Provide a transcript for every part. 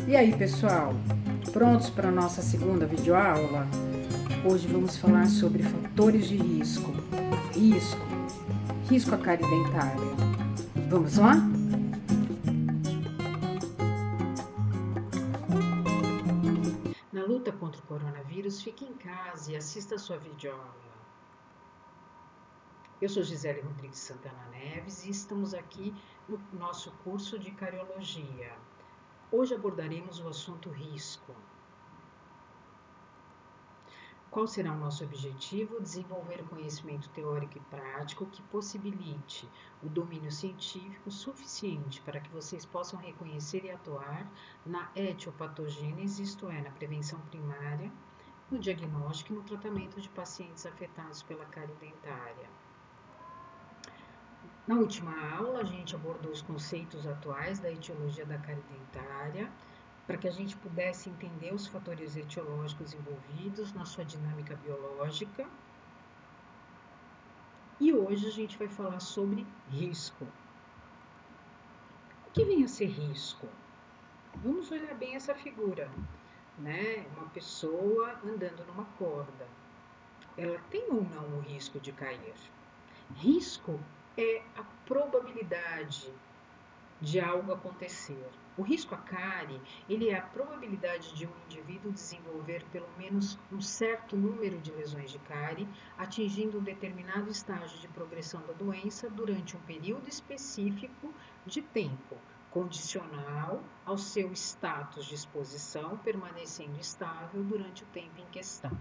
E aí, pessoal, prontos para a nossa segunda videoaula? Hoje vamos falar sobre fatores de risco. Risco à cárie dentária. Vamos lá? Na luta contra o coronavírus, fique em casa e assista a sua videoaula. Eu sou Gisele Rodrigues Santana Neves e estamos aqui no nosso curso de cariologia. Hoje abordaremos o assunto risco. Qual será o nosso objetivo? Desenvolver conhecimento teórico e prático que possibilite o domínio científico suficiente para que vocês possam reconhecer e atuar na etiopatogênese, isto é, na prevenção primária, no diagnóstico e no tratamento de pacientes afetados pela cárie dentária. Na última aula, a gente abordou os conceitos atuais da etiologia da cárie dentária, para que a gente pudesse entender os fatores etiológicos envolvidos na sua dinâmica biológica. E hoje a gente vai falar sobre risco. O que vem a ser risco? Vamos olhar bem essa figura, né? Uma pessoa andando numa corda. Ela tem ou não o risco de cair? Risco é a probabilidade de algo acontecer. O risco à cárie, ele é a probabilidade de um indivíduo desenvolver pelo menos um certo número de lesões de cárie, atingindo um determinado estágio de progressão da doença durante um período específico de tempo, condicional ao seu status de exposição, permanecendo estável durante o tempo em questão.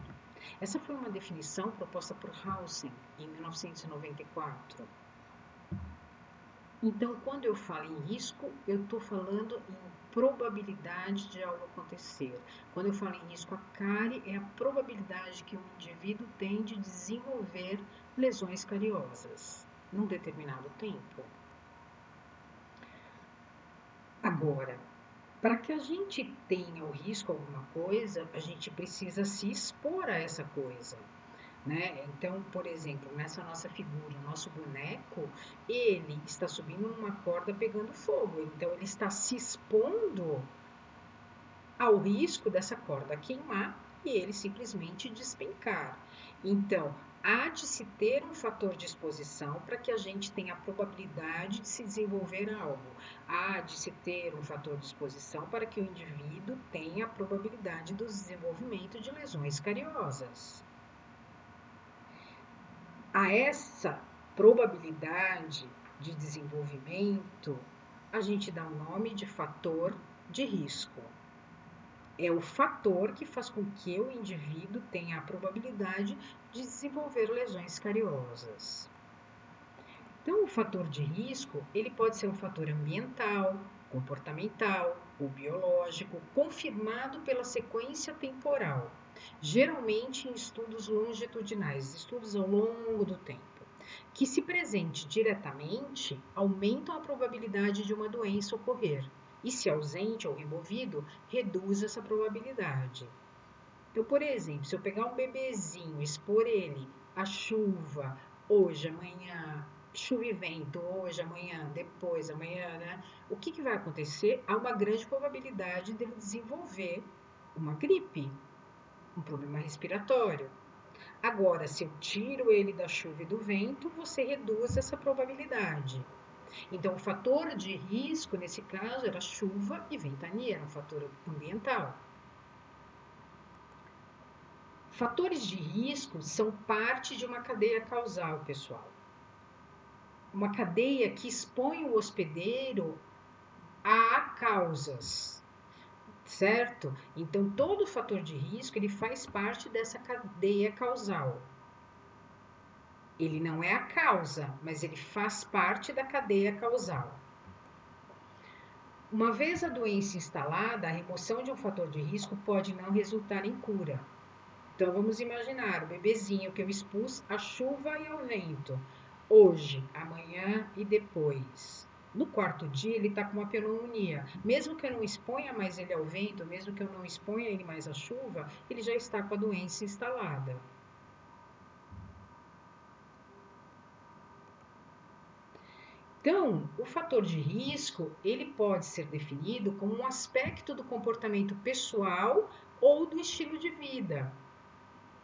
Essa foi uma definição proposta por Hausen em 1994. Então, quando eu falo em risco, eu estou falando em probabilidade de algo acontecer. Quando eu falo em risco à cárie, é a probabilidade que um indivíduo tem de desenvolver lesões cariosas num determinado tempo. Agora, para que a gente tenha o risco a alguma coisa, a gente precisa se expor a essa coisa. Né? Então, por exemplo, nessa nossa figura, o nosso boneco, ele está subindo numa corda pegando fogo. Então, ele está se expondo ao risco dessa corda queimar e ele simplesmente despencar. Então, há de se ter um fator de exposição para que a gente tenha a probabilidade de se desenvolver algo. Há de se ter um fator de exposição para que o indivíduo tenha a probabilidade do desenvolvimento de lesões cariosas. A essa probabilidade de desenvolvimento, a gente dá o nome de fator de risco. É o fator que faz com que o indivíduo tenha a probabilidade de desenvolver lesões cariosas. Então, o fator de risco, ele pode ser um fator ambiental, comportamental ou biológico, confirmado pela sequência temporal, geralmente em estudos longitudinais, estudos ao longo do tempo, que se presente diretamente, aumentam a probabilidade de uma doença ocorrer, e se ausente ou removido, reduz essa probabilidade. Então, por exemplo, se eu pegar um bebezinho, expor ele à chuva, hoje, amanhã, chuva e vento, hoje, amanhã, depois, amanhã, né? O que vai acontecer? Há uma grande probabilidade dele desenvolver uma gripe, um problema respiratório. Agora, se eu tiro ele da chuva e do vento, você reduz essa probabilidade. Então, o fator de risco, nesse caso, era chuva e ventania, era um fator ambiental. Fatores de risco são parte de uma cadeia causal, pessoal. Uma cadeia que expõe o hospedeiro a causas, certo? Então, todo fator de risco, ele faz parte dessa cadeia causal. Ele não é a causa, mas ele faz parte da cadeia causal. Uma vez a doença instalada, a remoção de um fator de risco pode não resultar em cura. Então, vamos imaginar o bebezinho que eu expus à chuva e ao vento. Hoje, amanhã e depois. No quarto dia, ele está com uma pneumonia. Mesmo que eu não exponha mais ele ao vento, mesmo que eu não exponha ele mais à chuva, ele já está com a doença instalada. Então, o fator de risco, ele pode ser definido como um aspecto do comportamento pessoal ou do estilo de vida,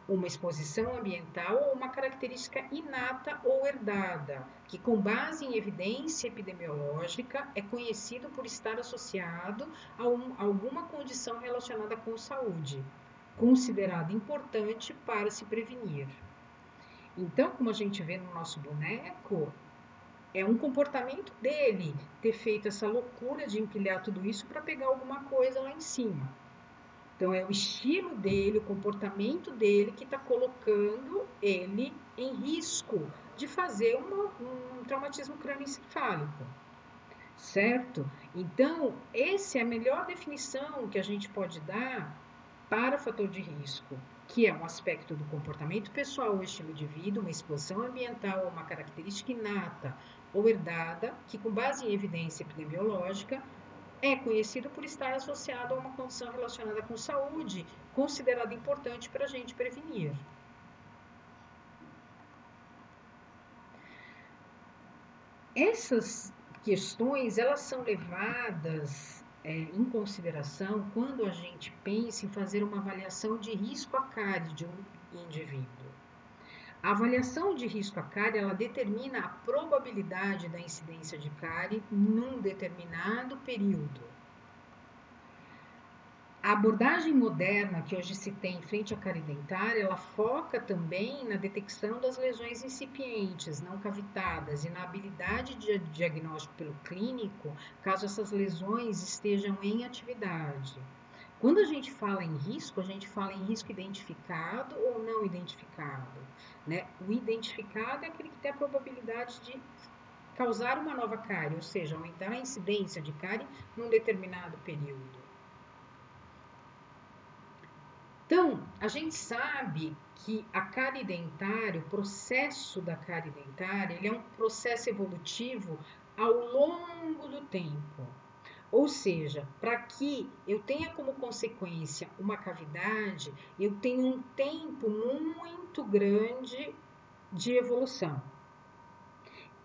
uma exposição ambiental ou uma característica inata ou herdada, que com base em evidência epidemiológica é conhecido por estar associado a alguma condição relacionada com saúde, considerada importante para se prevenir. Então, como a gente vê no nosso boneco, é um comportamento dele ter feito essa loucura de empilhar tudo isso para pegar alguma coisa lá em cima. Então, é o estilo dele, o comportamento dele que está colocando ele em risco de fazer um traumatismo crânioencefálico, certo? Então, essa é a melhor definição que a gente pode dar para fator de risco, que é um aspecto do comportamento pessoal ou estilo de vida, uma exposição ambiental ou uma característica inata ou herdada, que com base em evidência epidemiológica é conhecido por estar associado a uma condição relacionada com saúde, considerada importante para a gente prevenir. Essas questões, elas são levadas em consideração quando a gente pensa em fazer uma avaliação de risco à cárie de um indivíduo. A avaliação de risco à cárie, ela determina a probabilidade da incidência de cárie num determinado período. A abordagem moderna que hoje se tem frente à cárie dentária, ela foca também na detecção das lesões incipientes, não cavitadas, e na habilidade de diagnóstico pelo clínico, caso essas lesões estejam em atividade. Quando a gente fala em risco, a gente fala em risco identificado ou não identificado, né? O identificado é aquele que tem a probabilidade de causar uma nova cárie, ou seja, aumentar a incidência de cárie num determinado período. Então, a gente sabe que a cárie dentária, o processo da cárie dentária, ele é um processo evolutivo ao longo do tempo. Ou seja, para que eu tenha como consequência uma cavidade, eu tenho um tempo muito grande de evolução.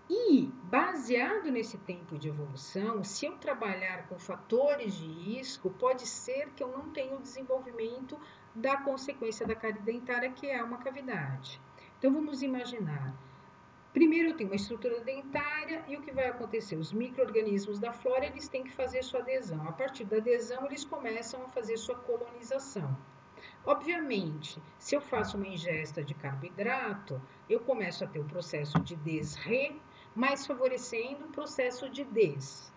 E, baseado nesse tempo de evolução, se eu trabalhar com fatores de risco, pode ser que eu não tenha o desenvolvimento da consequência da cárie dentária, que é uma cavidade. Então, vamos imaginar. Primeiro eu tenho uma estrutura dentária e o que vai acontecer? Os micro-organismos da flora, eles têm que fazer sua adesão. A partir da adesão, eles começam a fazer sua colonização. Obviamente, se eu faço uma ingesta de carboidrato, eu começo a ter o processo de desre, mas favorecendo o processo de des.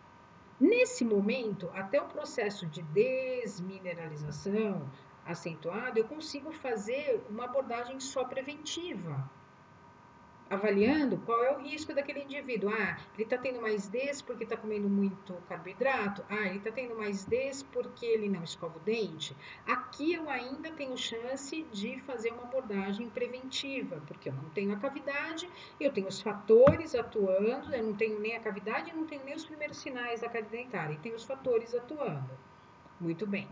Nesse momento, até o processo de desmineralização acentuado, eu consigo fazer uma abordagem só preventiva, avaliando qual é o risco daquele indivíduo. Ah, ele está tendo mais Ds porque está comendo muito carboidrato. Ah, ele está tendo mais Ds porque ele não escova o dente. Aqui eu ainda tenho chance de fazer uma abordagem preventiva, porque eu não tenho a cavidade, eu tenho os fatores atuando, eu não tenho nem a cavidade, eu não tenho nem os primeiros sinais da cárie dentária, e tenho os fatores atuando. Muito bem.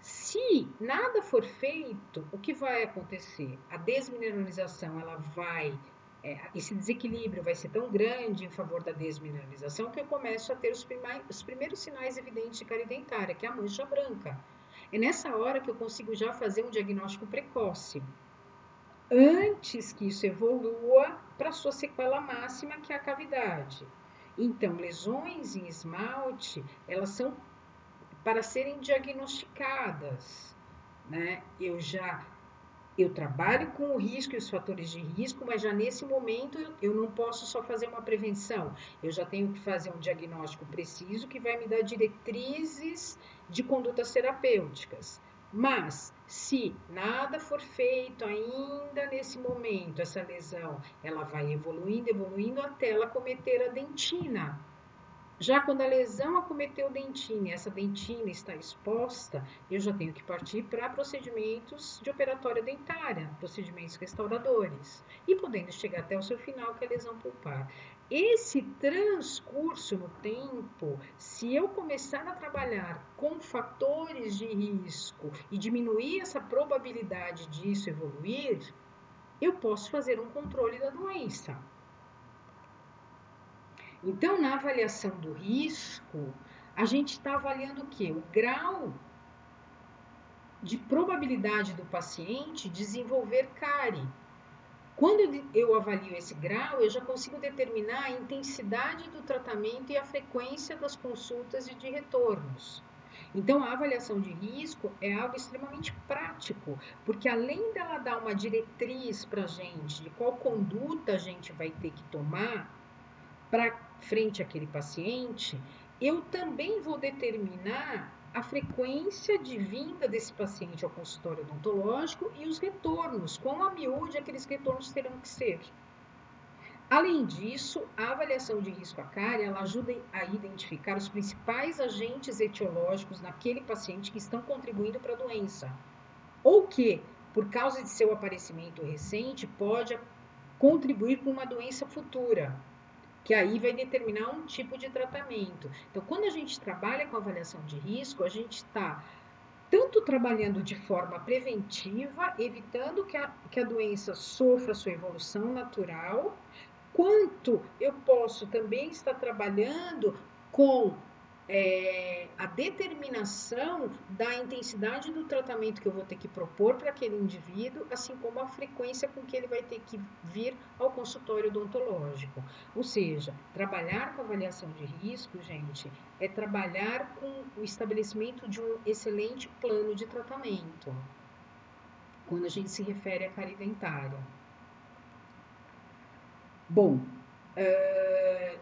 Se nada for feito, o que vai acontecer? A desmineralização, ela vai esse desequilíbrio vai ser tão grande em favor da desmineralização que eu começo a ter os primeiros sinais evidentes de cárie dentária, que é a mancha branca. É nessa hora que eu consigo já fazer um diagnóstico precoce, antes que isso evolua para a sua sequela máxima, que é a cavidade. Então, lesões em esmalte, elas são para serem diagnosticadas, né? Eu trabalho com o risco e os fatores de risco, mas já nesse momento eu não posso só fazer uma prevenção. Eu já tenho que fazer um diagnóstico preciso que vai me dar diretrizes de condutas terapêuticas. Mas, se nada for feito ainda nesse momento, essa lesão, ela vai evoluindo até ela cometer a dentina. Já quando a lesão acometeu dentina e essa dentina está exposta, eu já tenho que partir para procedimentos de operatória dentária, procedimentos restauradores, e podendo chegar até o seu final, que é a lesão pulpar. Esse transcurso no tempo, se eu começar a trabalhar com fatores de risco e diminuir essa probabilidade disso evoluir, eu posso fazer um controle da doença. Então, na avaliação do risco, a gente está avaliando o quê? O grau de probabilidade do paciente desenvolver cárie. Quando eu avalio esse grau, eu já consigo determinar a intensidade do tratamento e a frequência das consultas e de retornos. Então, a avaliação de risco é algo extremamente prático, porque além dela dar uma diretriz para a gente de qual conduta a gente vai ter que tomar para frente àquele paciente, eu também vou determinar a frequência de vinda desse paciente ao consultório odontológico e os retornos, quão a miúde aqueles retornos terão que ser. Além disso, a avaliação de risco à cárie, ela ajuda a identificar os principais agentes etiológicos naquele paciente que estão contribuindo para a doença, ou que, por causa de seu aparecimento recente, pode contribuir com uma doença futura, que aí vai determinar um tipo de tratamento. Então, quando a gente trabalha com avaliação de risco, a gente está tanto trabalhando de forma preventiva, evitando que a doença sofra sua evolução natural, quanto eu posso também estar trabalhando com a determinação da intensidade do tratamento que eu vou ter que propor para aquele indivíduo, assim como a frequência com que ele vai ter que vir ao consultório odontológico. Ou seja, trabalhar com avaliação de risco, gente, é trabalhar com o estabelecimento de um excelente plano de tratamento, quando a gente se refere à cárie dentária. Bom,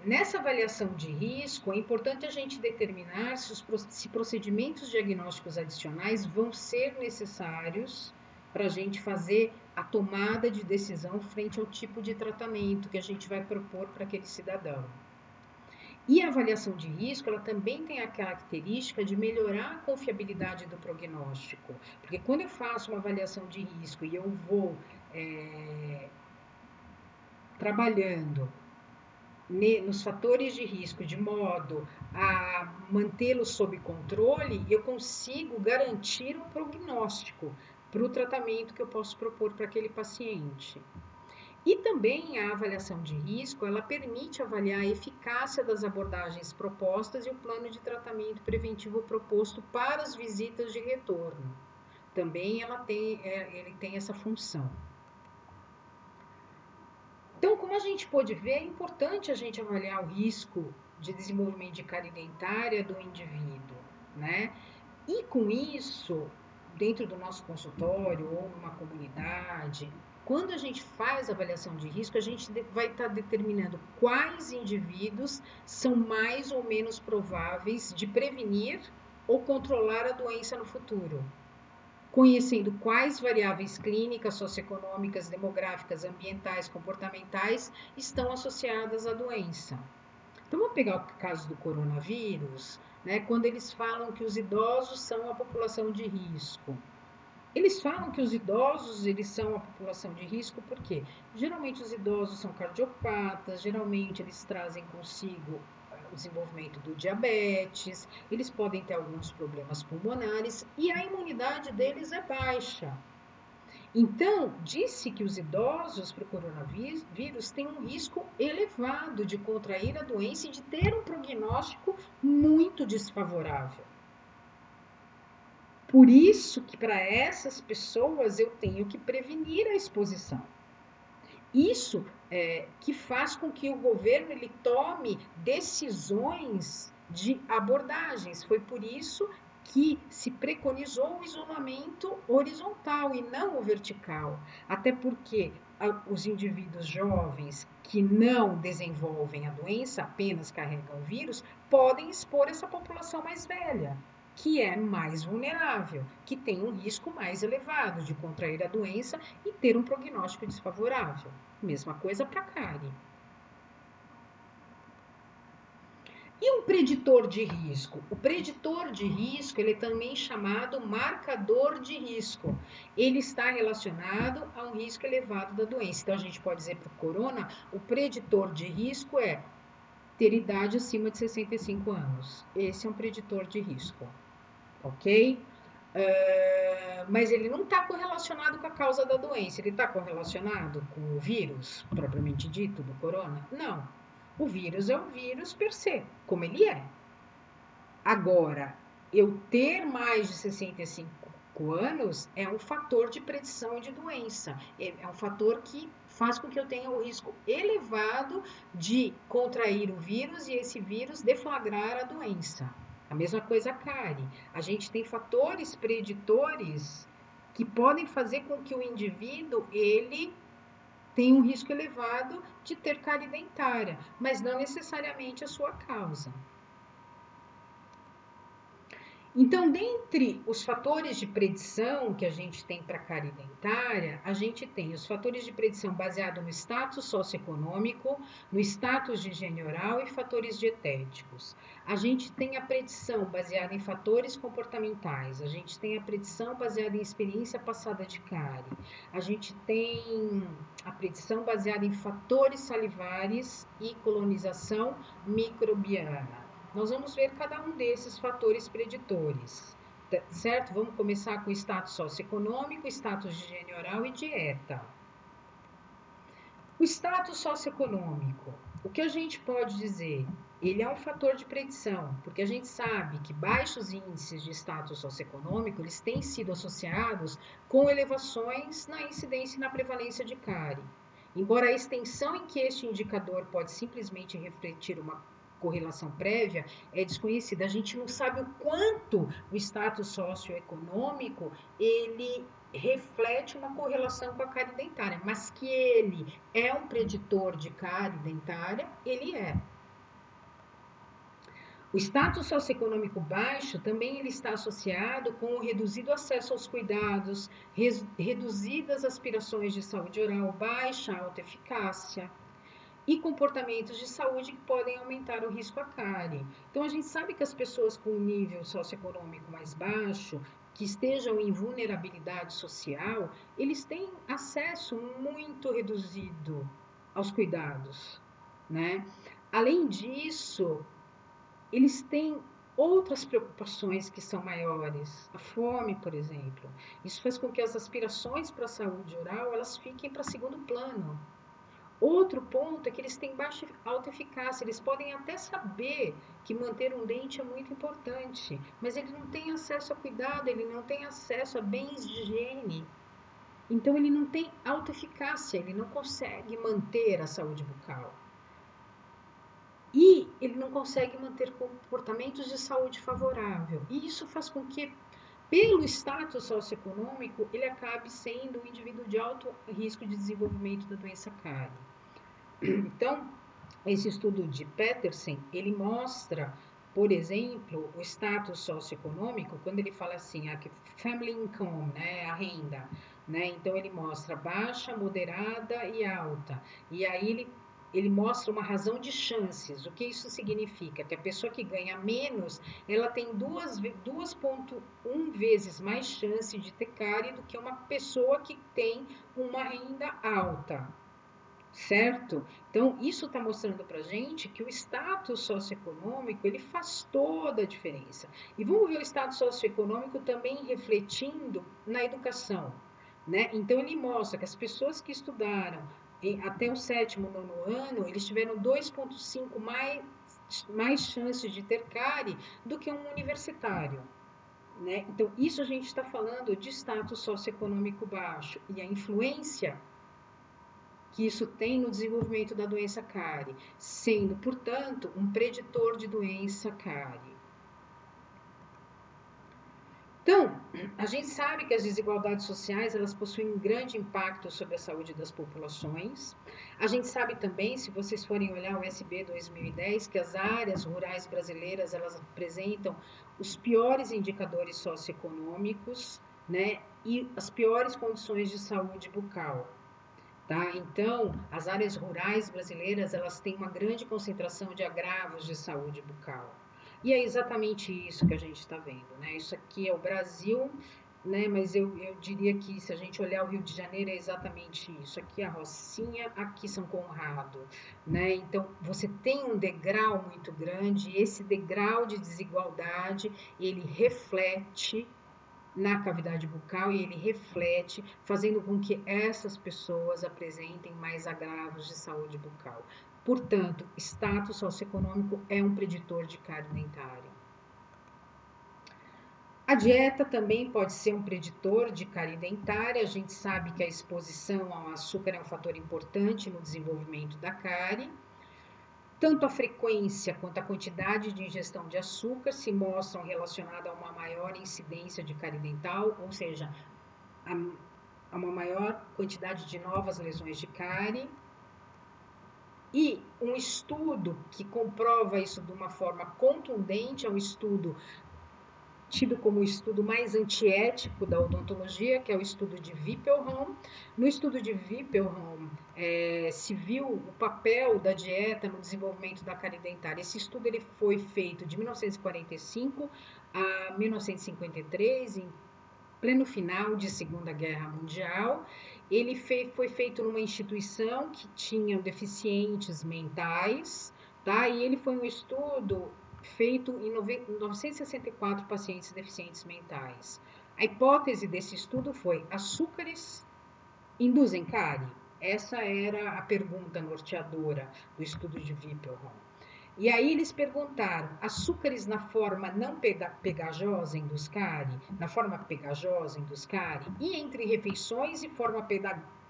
nessa avaliação de risco, é importante a gente determinar se procedimentos diagnósticos adicionais vão ser necessários para a gente fazer a tomada de decisão frente ao tipo de tratamento que a gente vai propor para aquele cidadão. E a avaliação de risco, ela também tem a característica de melhorar a confiabilidade do prognóstico, porque quando eu faço uma avaliação de risco e eu vou trabalhando nos fatores de risco de modo a mantê-los sob controle, eu consigo garantir um prognóstico para o tratamento que eu posso propor para aquele paciente. E também a avaliação de risco, ela permite avaliar a eficácia das abordagens propostas e o plano de tratamento preventivo proposto para as visitas de retorno. Também ele tem essa função. Então, como a gente pode ver, é importante a gente avaliar o risco de desenvolvimento de cárie dentária do indivíduo, né? E com isso, dentro do nosso consultório ou numa comunidade, quando a gente faz a avaliação de risco, a gente vai estar determinando quais indivíduos são mais ou menos prováveis de prevenir ou controlar a doença no futuro, conhecendo quais variáveis clínicas, socioeconômicas, demográficas, ambientais, comportamentais estão associadas à doença. Então, vamos pegar o caso do coronavírus, né, quando eles falam que os idosos são a população de risco. Eles falam que os idosos eles são a população de risco porque geralmente os idosos são cardiopatas, geralmente eles trazem consigo o desenvolvimento do diabetes, eles podem ter alguns problemas pulmonares e a imunidade deles é baixa. Então, disse que os idosos para o coronavírus têm um risco elevado de contrair a doença e de ter um prognóstico muito desfavorável. Por isso que para essas pessoas eu tenho que prevenir a exposição. Isso que faz com que o governo ele tome decisões de abordagens. Foi por isso que se preconizou o isolamento horizontal e não o vertical. Até porque os indivíduos jovens que não desenvolvem a doença, apenas carregam o vírus, podem expor essa população mais velha, que é mais vulnerável, que tem um risco mais elevado de contrair a doença e ter um prognóstico desfavorável. Mesma coisa para a cárie. E um preditor de risco? O preditor de risco, ele é também chamado marcador de risco. Ele está relacionado a um risco elevado da doença. Então, a gente pode dizer para o corona, o preditor de risco é ter idade acima de 65 anos. Esse é um preditor de risco. Ok? Mas ele não está correlacionado com a causa da doença. Ele está correlacionado com o vírus, propriamente dito, do corona? Não. O vírus é um vírus per se, como ele é. Agora, eu ter mais de 65 anos é um fator de predição de doença. É um fator que faz com que eu tenha o risco elevado de contrair o vírus e esse vírus deflagrar a doença. A mesma coisa a cárie. A gente tem fatores preditores que podem fazer com que o indivíduo ele tenha um risco elevado de ter cárie dentária, mas não necessariamente a sua causa. Então, dentre os fatores de predição que a gente tem para a cárie dentária, a gente tem os fatores de predição baseados no status socioeconômico, no status de higiene oral e fatores dietéticos. A gente tem a predição baseada em fatores comportamentais, a gente tem a predição baseada em experiência passada de cárie, a gente tem a predição baseada em fatores salivares e colonização microbiana. Nós vamos ver cada um desses fatores preditores, certo? Vamos começar com o status socioeconômico, status de higiene oral e dieta. O status socioeconômico, o que a gente pode dizer? Ele é um fator de predição, porque a gente sabe que baixos índices de status socioeconômico, eles têm sido associados com elevações na incidência e na prevalência de cárie. Embora a extensão em que este indicador pode simplesmente refletir uma correlação prévia é desconhecida. A gente não sabe o quanto o status socioeconômico ele reflete uma correlação com a cárie dentária, mas que ele é um preditor de cárie dentária, ele é. O status socioeconômico baixo também ele está associado com o reduzido acesso aos cuidados, reduzidas aspirações de saúde oral, baixa autoeficácia, e comportamentos de saúde que podem aumentar o risco à cárie. Então, a gente sabe que as pessoas com nível socioeconômico mais baixo, que estejam em vulnerabilidade social, eles têm acesso muito reduzido aos cuidados, né? Além disso, eles têm outras preocupações que são maiores, a fome, por exemplo. Isso faz com que as aspirações para a saúde oral, elas fiquem para segundo plano. Outro ponto é que eles têm baixa autoeficácia, eles podem até saber que manter um dente é muito importante, mas ele não tem acesso a cuidado, ele não tem acesso a bens de higiene. Então ele não tem autoeficácia, ele não consegue manter a saúde bucal. E ele não consegue manter comportamentos de saúde favorável. E isso faz com que, pelo status socioeconômico, ele acabe sendo um indivíduo de alto risco de desenvolvimento da doença cárie. Então, esse estudo de Peterson, ele mostra, por exemplo, o status socioeconômico, quando ele fala assim, a family income, né, a renda, né? Então ele mostra baixa, moderada e alta. E aí ele mostra uma razão de chances. O que isso significa? Que a pessoa que ganha menos, ela tem 2,1 vezes mais chance de ter cárie do que uma pessoa que tem uma renda alta. Certo? Então, isso está mostrando para a gente que o status socioeconômico, ele faz toda a diferença. E vamos ver o status socioeconômico também refletindo na educação, né? Então, ele mostra que as pessoas que estudaram até o 7º, 9º ano, eles tiveram 2,5 mais chances de ter cárie do que um universitário. Né? Então, isso a gente está falando de status socioeconômico baixo e a influência que isso tem no desenvolvimento da doença cárie, sendo, portanto, um preditor de doença cárie. Então, a gente sabe que as desigualdades sociais, elas possuem um grande impacto sobre a saúde das populações. A gente sabe também, se vocês forem olhar o SB 2010, que as áreas rurais brasileiras, elas apresentam os piores indicadores socioeconômicos, né, e as piores condições de saúde bucal. Tá? Então, as áreas rurais brasileiras, elas têm uma grande concentração de agravos de saúde bucal. E é exatamente isso que a gente está vendo, né? Isso aqui é o Brasil, né? Mas eu diria que se a gente olhar o Rio de Janeiro é exatamente isso. Aqui é a Rocinha, aqui São Conrado, né? Então, você tem um degrau muito grande, e esse degrau de desigualdade, ele reflete na cavidade bucal e ele reflete, fazendo com que essas pessoas apresentem mais agravos de saúde bucal. Portanto, status socioeconômico é um preditor de cárie dentária. A dieta também pode ser um preditor de cárie dentária. A gente sabe que a exposição ao açúcar é um fator importante no desenvolvimento da cárie. Tanto a frequência quanto a quantidade de ingestão de açúcar se mostram relacionadas a uma maior incidência de cárie dental, ou seja, a uma maior quantidade de novas lesões de cárie. E um estudo que comprova isso de uma forma contundente é um estudo tido como o estudo mais antiético da odontologia, que é o estudo de Whippleham. No estudo de Whippleham, se viu o papel da dieta no desenvolvimento da cárie dentária. Esse estudo ele foi feito de 1945 a 1953, em pleno final de Segunda Guerra Mundial. Ele foi feito numa instituição que tinha deficientes mentais, tá? E ele foi um estudo feito em 964 pacientes deficientes mentais. A hipótese desse estudo foi: açúcares induzem cárie? Essa era a pergunta norteadora do estudo de Whippleham. E aí eles perguntaram: açúcares na forma não pegajosa induz cárie? Na forma pegajosa induz cárie? E entre refeições e forma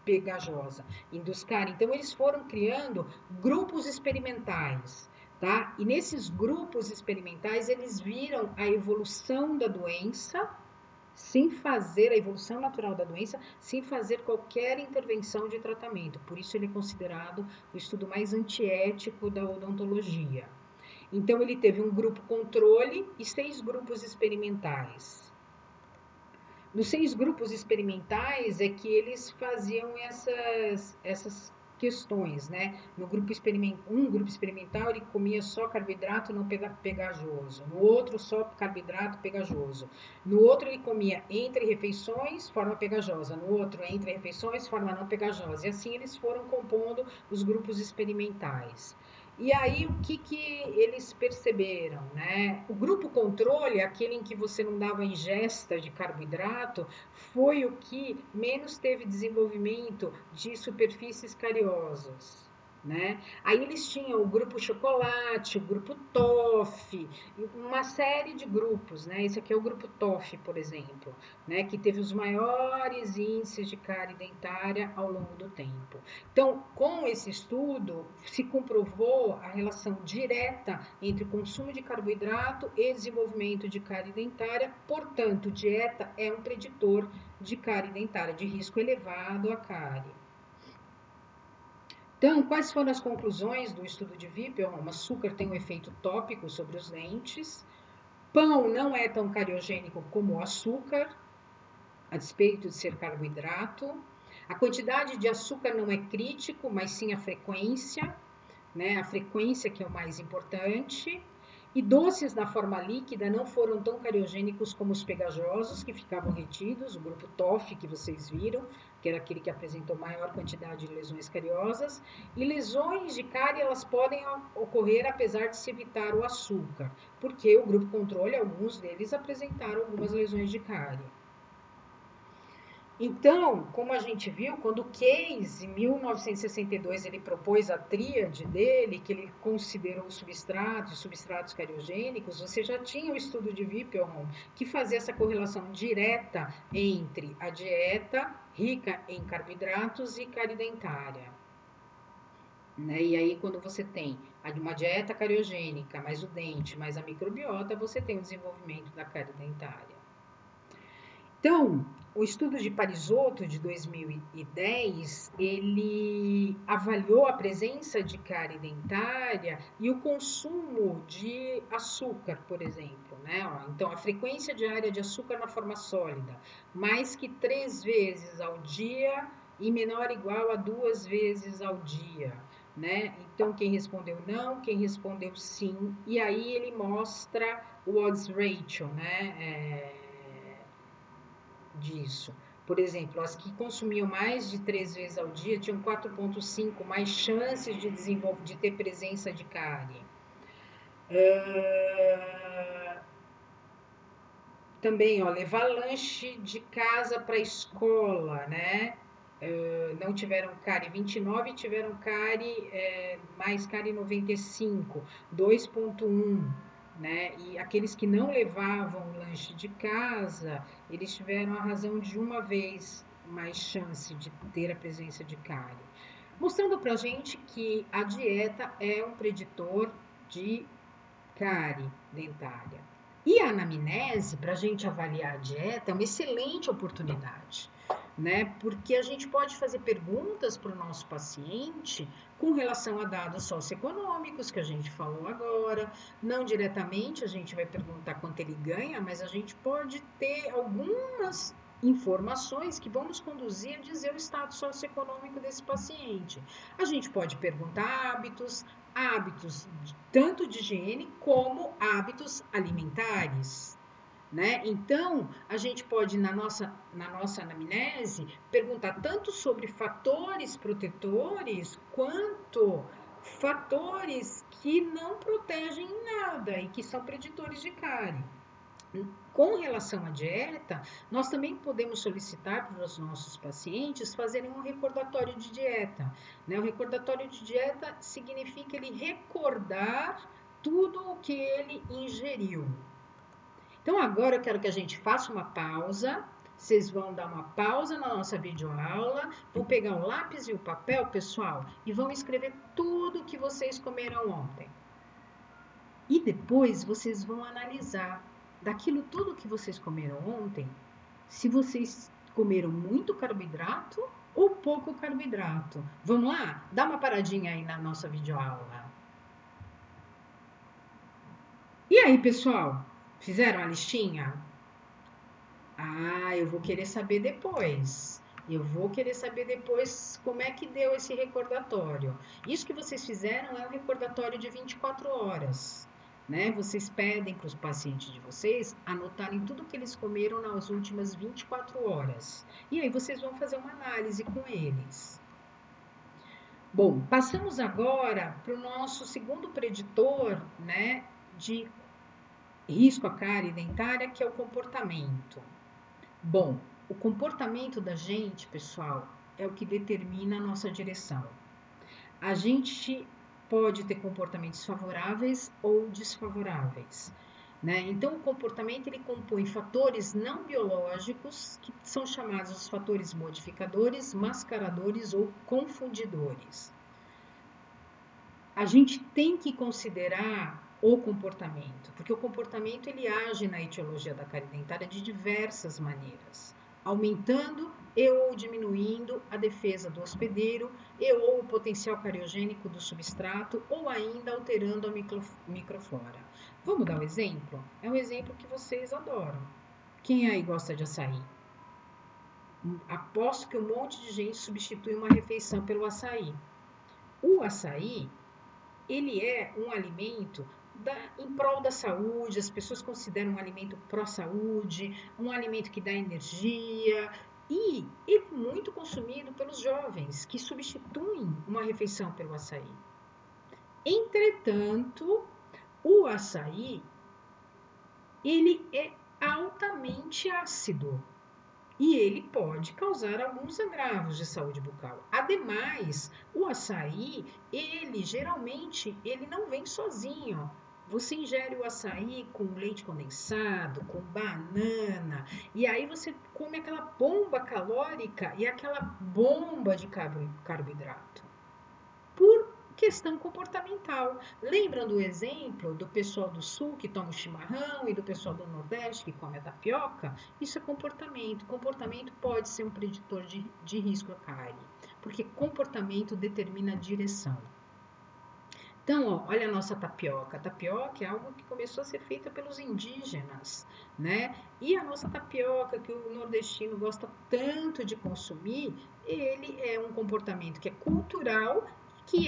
pegajosa induz cárie? Então eles foram criando grupos experimentais. Tá? E nesses grupos experimentais eles viram a evolução da doença sem fazer a evolução natural da doença, sem fazer qualquer intervenção de tratamento. Por isso ele é considerado o estudo mais antiético da odontologia. Então ele teve um grupo controle e 6 grupos experimentais. Nos 6 grupos experimentais é que eles faziam essas questões, né? No grupo grupo experimental ele comia só carboidrato não pegajoso, no outro só carboidrato pegajoso, no outro ele comia entre refeições forma pegajosa, no outro entre refeições forma não pegajosa, e assim eles foram compondo os grupos experimentais. E aí o que eles perceberam, né? O grupo controle, aquele em que você não dava ingesta de carboidrato, foi o que menos teve desenvolvimento de superfícies cariosas, né? Aí eles tinham o grupo chocolate, o grupo TOFF, uma série de grupos, né? Esse aqui é o grupo TOFF, por exemplo, né? Que teve os maiores índices de cárie dentária ao longo do tempo. Então, com esse estudo, se comprovou a relação direta entre o consumo de carboidrato e desenvolvimento de cárie dentária. Portanto, dieta é um preditor de cárie dentária, de risco elevado à cárie. Então, quais foram as conclusões do estudo de Whippleham? O açúcar tem um efeito tópico sobre os dentes. Pão não é tão cariogênico como o açúcar, a despeito de ser carboidrato. A quantidade de açúcar não é crítico, mas sim a frequência, né? A frequência que é o mais importante. E doces na forma líquida não foram tão cariogênicos como os pegajosos, que ficavam retidos, o grupo TOFF que vocês viram, que era aquele que apresentou maior quantidade de lesões cariosas. E lesões de cárie, elas podem ocorrer apesar de se evitar o açúcar, porque o grupo controle, alguns deles apresentaram algumas lesões de cárie. Então, como a gente viu, quando Case, em 1962, ele propôs a tríade dele, que ele considerou substratos e substratos cariogênicos, você já tinha o estudo de Whippleham, que fazia essa correlação direta entre a dieta rica em carboidratos e cárie dentária. Né? E aí, quando você tem uma dieta cariogênica, mais o dente, mais a microbiota, você tem o desenvolvimento da cárie dentária. Então, o estudo de Parisotto, de 2010, ele avaliou a presença de cárie dentária e o consumo de açúcar, por exemplo, né? Então, a frequência diária de açúcar na forma sólida, mais que 3 vezes ao dia e menor ou igual a 2 vezes ao dia, né? Então, quem respondeu não, quem respondeu sim, e aí ele mostra o odds ratio, né? Disso. Por exemplo, as que consumiam mais de 3 vezes ao dia tinham 4,5 mais chances de ter presença de cárie. Também, ó, levar lanche de casa para a escola, né? Não tiveram cárie 29, tiveram cárie, mais cárie 95, 2,1, né? E aqueles que não levavam lanche de casa, eles tiveram a razão de uma vez mais chance de ter a presença de cárie. Mostrando pra gente que a dieta é um preditor de cárie dentária. E a anamnese, para a gente avaliar a dieta, é uma excelente oportunidade, né? Porque a gente pode fazer perguntas para o nosso paciente com relação a dados socioeconômicos, que a gente falou agora. Não diretamente a gente vai perguntar quanto ele ganha, mas a gente pode ter algumas informações que vão nos conduzir a dizer o estado socioeconômico desse paciente. A gente pode perguntar hábitos tanto de higiene como hábitos alimentares, né? Então, a gente pode, na nossa anamnese, perguntar tanto sobre fatores protetores quanto fatores que não protegem em nada e que são preditores de cárie. Com relação à dieta, nós também podemos solicitar para os nossos pacientes fazerem um recordatório de dieta, né? O recordatório de dieta significa ele recordar tudo o que ele ingeriu. Então agora eu quero que a gente faça uma pausa. Vocês vão dar uma pausa na nossa videoaula, vão pegar o lápis e o papel, pessoal, e vão escrever tudo o que vocês comeram ontem. E depois vocês vão analisar daquilo tudo que vocês comeram ontem, se vocês comeram muito carboidrato ou pouco carboidrato. Vamos lá? Dá uma paradinha aí na nossa videoaula. E aí, pessoal? Fizeram a listinha? Ah, eu vou querer saber depois. Eu vou querer saber depois como é que deu esse recordatório. Isso que vocês fizeram é um recordatório de 24 horas. Né? Vocês pedem para os pacientes de vocês anotarem tudo que eles comeram nas últimas 24 horas. E aí vocês vão fazer uma análise com eles. Bom, passamos agora para o nosso segundo preditor, né, de risco à cárie dentária, que é o comportamento. Bom, o comportamento da gente, pessoal, é o que determina a nossa direção. A gente pode ter comportamentos favoráveis ou desfavoráveis, né? Então, o comportamento ele compõe fatores não biológicos, que são chamados os fatores modificadores, mascaradores ou confundidores. A gente tem que considerar o comportamento, porque o comportamento ele age na etiologia da cárie dentária de diversas maneiras, aumentando e ou diminuindo a defesa do hospedeiro e ou o potencial cariogênico do substrato ou ainda alterando a microflora. Vamos dar um exemplo? É um exemplo que vocês adoram. Quem aí gosta de açaí? Aposto que um monte de gente substitui uma refeição pelo açaí. O açaí ele é um alimento em prol da saúde, as pessoas consideram um alimento pró-saúde, um alimento que dá energia, e ele é muito consumido pelos jovens, que substituem uma refeição pelo açaí. Entretanto, o açaí, ele é altamente ácido, e ele pode causar alguns agravos de saúde bucal. Ademais, o açaí, ele geralmente ele não vem sozinho. Você ingere o açaí com leite condensado, com banana, e aí você come aquela bomba calórica e aquela bomba de carboidrato. Por questão comportamental. Lembram do exemplo do pessoal do sul que toma o chimarrão e do pessoal do nordeste que come a tapioca? Isso é comportamento. Comportamento pode ser um preditor de risco à cárie, porque comportamento determina a direção. Então, ó, olha a nossa tapioca. A tapioca é algo que começou a ser feita pelos indígenas, né? E a nossa tapioca, que o nordestino gosta tanto de consumir, ele é um comportamento que é cultural, que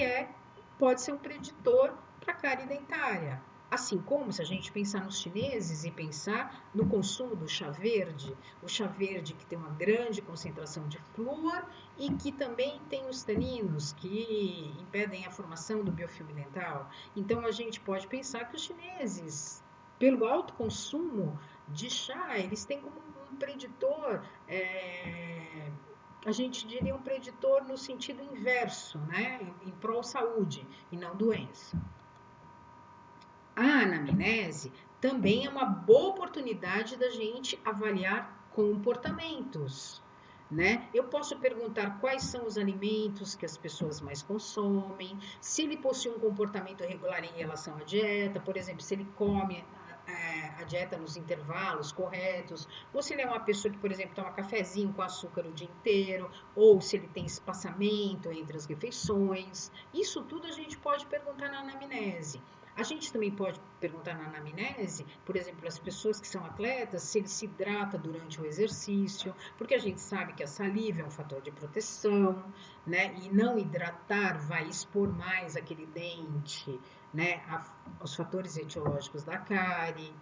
pode ser um preditor para a cárie dentária. Assim como se a gente pensar nos chineses e pensar no consumo do chá verde, o chá verde que tem uma grande concentração de flúor e que também tem os taninos que impedem a formação do biofilme dental. Então a gente pode pensar que os chineses, pelo alto consumo de chá, eles têm como um preditor, a gente diria um preditor no sentido inverso, né? Em prol-saúde e não doença. A anamnese também é uma boa oportunidade da gente avaliar comportamentos, né? Eu posso perguntar quais são os alimentos que as pessoas mais consomem, se ele possui um comportamento regular em relação à dieta, por exemplo, se ele come a dieta nos intervalos corretos, ou se ele é uma pessoa que, por exemplo, toma cafezinho com açúcar o dia inteiro, ou se ele tem espaçamento entre as refeições. Isso tudo a gente pode perguntar na anamnese. A gente também pode perguntar na anamnese, por exemplo, as pessoas que são atletas, se ele se hidrata durante o exercício, porque a gente sabe que a saliva é um fator de proteção, né? E não hidratar vai expor mais aquele dente, né? Aos fatores etiológicos da cárie.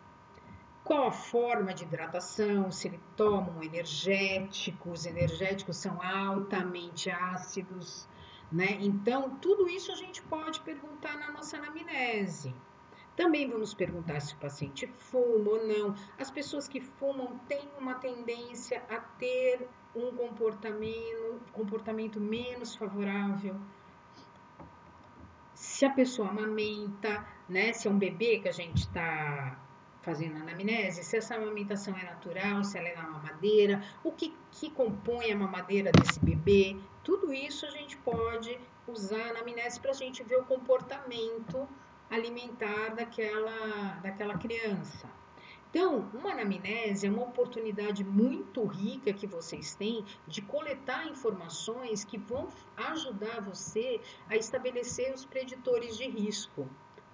Qual a forma de hidratação? Se ele toma um energético, os energéticos são altamente ácidos, né? Então, tudo isso a gente pode perguntar na nossa anamnese. Também vamos perguntar se o paciente fuma ou não. As pessoas que fumam têm uma tendência a ter um comportamento menos favorável. Se a pessoa amamenta, né? Se é um bebê que a gente está fazendo a anamnese, se essa amamentação é natural, se ela é na mamadeira, o que compõe a mamadeira desse bebê, tudo isso a gente pode usar a anamnese para a gente ver o comportamento alimentar daquela criança. Então, uma anamnese é uma oportunidade muito rica que vocês têm de coletar informações que vão ajudar você a estabelecer os preditores de risco.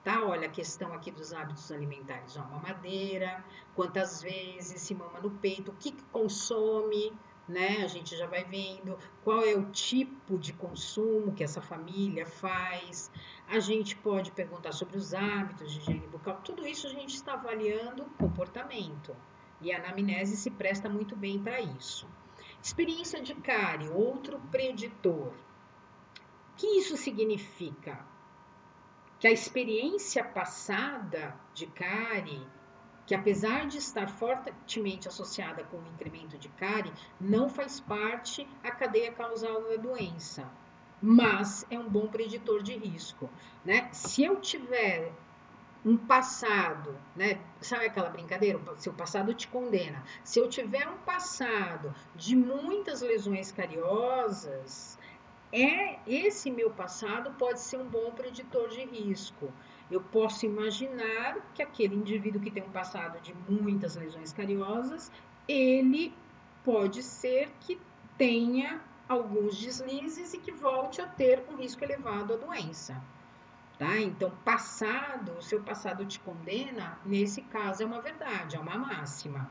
Tá? Olha a questão aqui dos hábitos alimentares. Ó, mamadeira, quantas vezes se mama no peito, o que consome, né? A gente já vai vendo qual é o tipo de consumo que essa família faz. A gente pode perguntar sobre os hábitos de higiene bucal. Tudo isso a gente está avaliando comportamento. E a anamnese se presta muito bem para isso. Experiência de cárie, outro preditor. O que isso significa? Que a experiência passada de cárie, que apesar de estar fortemente associada com o incremento de cárie, não faz parte da cadeia causal da doença, mas é um bom preditor de risco, né? Se eu tiver um passado, né? Sabe aquela brincadeira? Seu passado te condena. Se eu tiver um passado de muitas lesões cariosas, esse meu passado pode ser um bom preditor de risco. Eu posso imaginar que aquele indivíduo que tem um passado de muitas lesões cariosas, ele pode ser que tenha alguns deslizes e que volte a ter um risco elevado à doença. Tá? Então, o seu passado te condena, nesse caso é uma verdade, é uma máxima.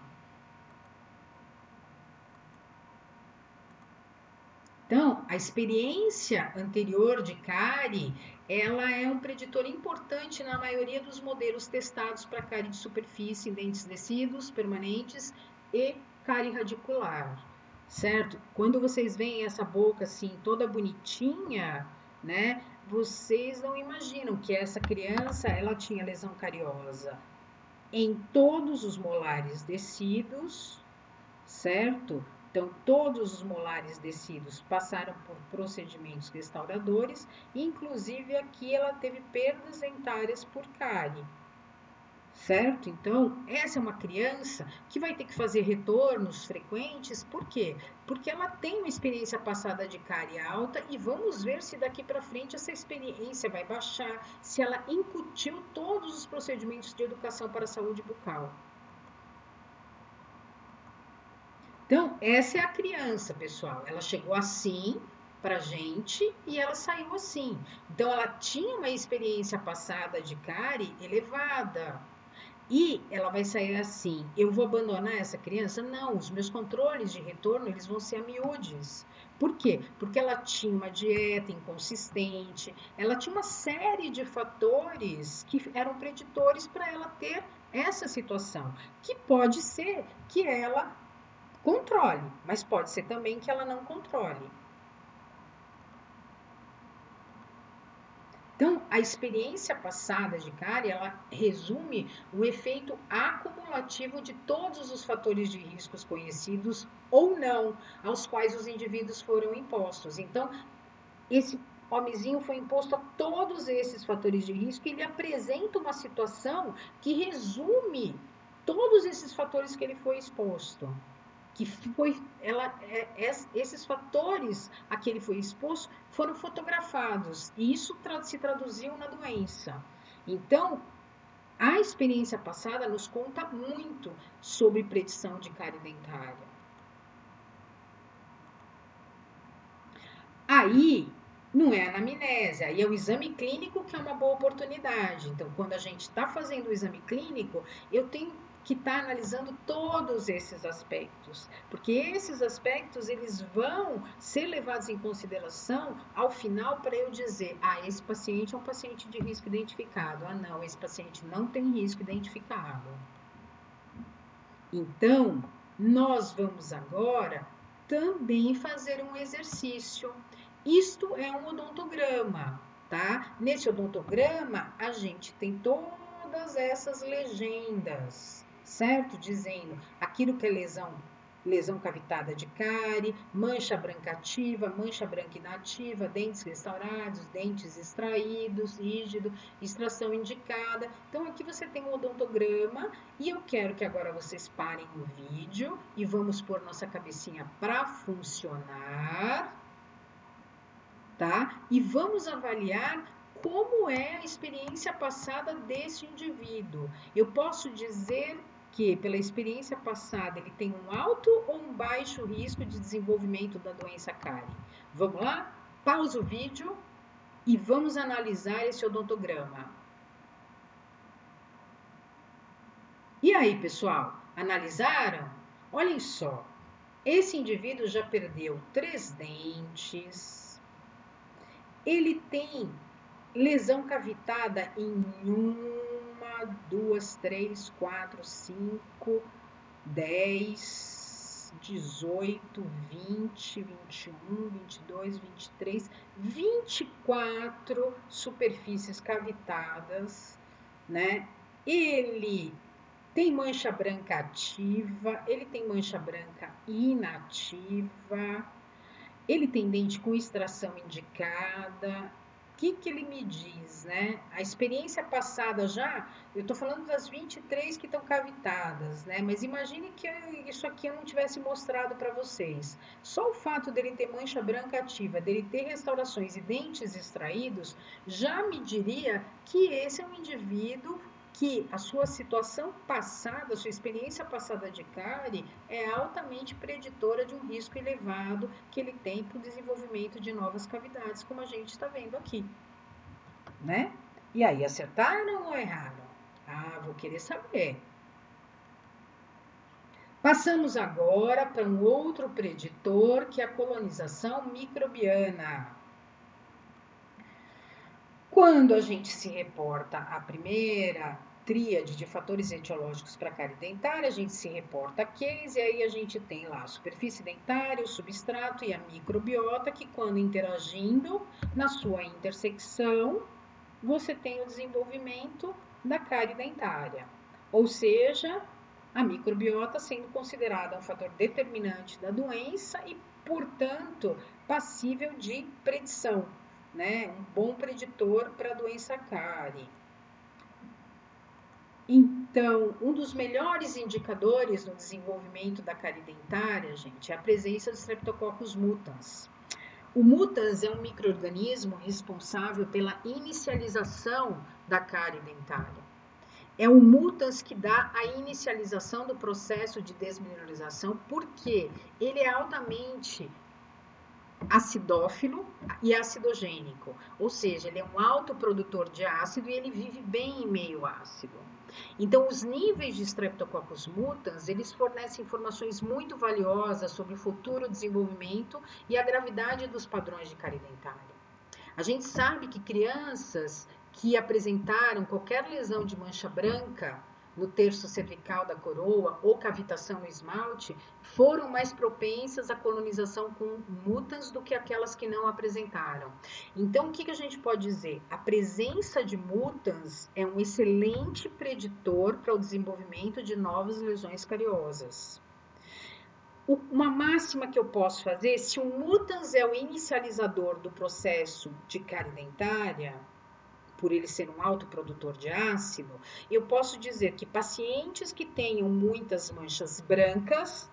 Então, a experiência anterior de cárie, ela é um preditor importante na maioria dos modelos testados para cárie de superfície, dentes descidos, permanentes e cárie radicular, certo? Quando vocês veem essa boca assim, toda bonitinha, né? Vocês não imaginam que essa criança, ela tinha lesão cariosa em todos os molares descidos, certo? Então, todos os molares descidos passaram por procedimentos restauradores, inclusive aqui ela teve perdas dentárias por cárie, certo? Então, essa é uma criança que vai ter que fazer retornos frequentes, por quê? Porque ela tem uma experiência passada de cárie alta e vamos ver se daqui para frente essa experiência vai baixar, se ela incutiu todos os procedimentos de educação para a saúde bucal. Então, essa é a criança, pessoal. Ela chegou assim pra gente e ela saiu assim. Então, ela tinha uma experiência passada de cárie elevada. E ela vai sair assim. Eu vou abandonar essa criança? Não, os meus controles de retorno, eles vão ser a miúdes. Por quê? Porque ela tinha uma dieta inconsistente, ela tinha uma série de fatores que eram preditores para ela ter essa situação, que pode ser que ela controle, mas pode ser também que ela não controle. Então, a experiência passada de cárie, ela resume o efeito acumulativo de todos os fatores de riscos conhecidos ou não, aos quais os indivíduos foram impostos. Então, esse homenzinho foi imposto a todos esses fatores de risco e ele apresenta uma situação que resume todos esses fatores que ele foi exposto. Que foi, esses fatores a que ele foi exposto foram fotografados e isso se traduziu na doença. Então, a experiência passada nos conta muito sobre predição de cárie dentária. Aí, não é a anamnese, aí é o exame clínico que é uma boa oportunidade. Então, quando a gente está fazendo o exame clínico, eu tenho que estar analisando todos esses aspectos, porque esses aspectos eles vão ser levados em consideração ao final para eu dizer, esse paciente é um paciente de risco identificado, não, esse paciente não tem risco identificado. Então, nós vamos agora também fazer um exercício. Isto é um odontograma, tá? Nesse odontograma, a gente tem todas essas legendas, certo? Dizendo aquilo que é lesão cavitada de cárie, mancha branca ativa, mancha branca inativa, dentes restaurados, dentes extraídos, rígido, extração indicada. Então, aqui você tem um odontograma e eu quero que agora vocês parem o vídeo e vamos pôr nossa cabecinha para funcionar, tá? E vamos avaliar como é a experiência passada desse indivíduo. Eu posso dizer que, pela experiência passada, ele tem um alto ou um baixo risco de desenvolvimento da doença cárie. Vamos lá? Pausa o vídeo e vamos analisar esse odontograma. E aí, pessoal, analisaram? Olhem só, esse indivíduo já perdeu 3 dentes, ele tem lesão cavitada em 1, 2, 3, 4, 5, 10, 18, 20, 21, 22, 23, 24 superfícies cavitadas, né? Ele tem mancha branca ativa, ele tem mancha branca inativa, ele tem dente com extração indicada. O que ele me diz, né? A experiência passada já, eu tô falando das 23 que estão cavitadas, né? Mas imagine que isso aqui eu não tivesse mostrado para vocês. Só o fato dele ter mancha branca ativa, dele ter restaurações e dentes extraídos, já me diria que esse é um indivíduo que a sua situação passada, a sua experiência passada de cárie é altamente preditora de um risco elevado que ele tem para o desenvolvimento de novas cavidades, como a gente está vendo aqui, né? E aí, acertaram ou erraram? Vou querer saber. Passamos agora para um outro preditor, que é a colonização microbiana. Quando a gente se reporta à primeira tríade de fatores etiológicos para a cárie dentária, a gente se reporta a case, e aí a gente tem lá a superfície dentária, o substrato e a microbiota, que quando interagindo na sua intersecção, você tem o desenvolvimento da cárie dentária. Ou seja, a microbiota sendo considerada um fator determinante da doença e, portanto, passível de predição, né? Um bom preditor para a doença cárie. Então, um dos melhores indicadores no desenvolvimento da cárie dentária, gente, é a presença do Streptococcus mutans. O mutans é um micro-organismo responsável pela inicialização da cárie dentária. É o mutans que dá a inicialização do processo de desmineralização, porque ele é altamente acidófilo e acidogênico, ou seja, ele é um alto produtor de ácido e ele vive bem em meio ácido. Então, os níveis de Streptococcus mutans, eles fornecem informações muito valiosas sobre o futuro desenvolvimento e a gravidade dos padrões de cárie dentária. A gente sabe que crianças que apresentaram qualquer lesão de mancha branca no terço cervical da coroa ou cavitação no esmalte foram mais propensas à colonização com mutans do que aquelas que não apresentaram. Então, o que a gente pode dizer? A presença de mutans é um excelente preditor para o desenvolvimento de novas lesões cariosas. Uma máxima que eu posso fazer, se o mutans é o inicializador do processo de cárie dentária, por ele ser um autoprodutor de ácido, eu posso dizer que pacientes que tenham muitas manchas brancas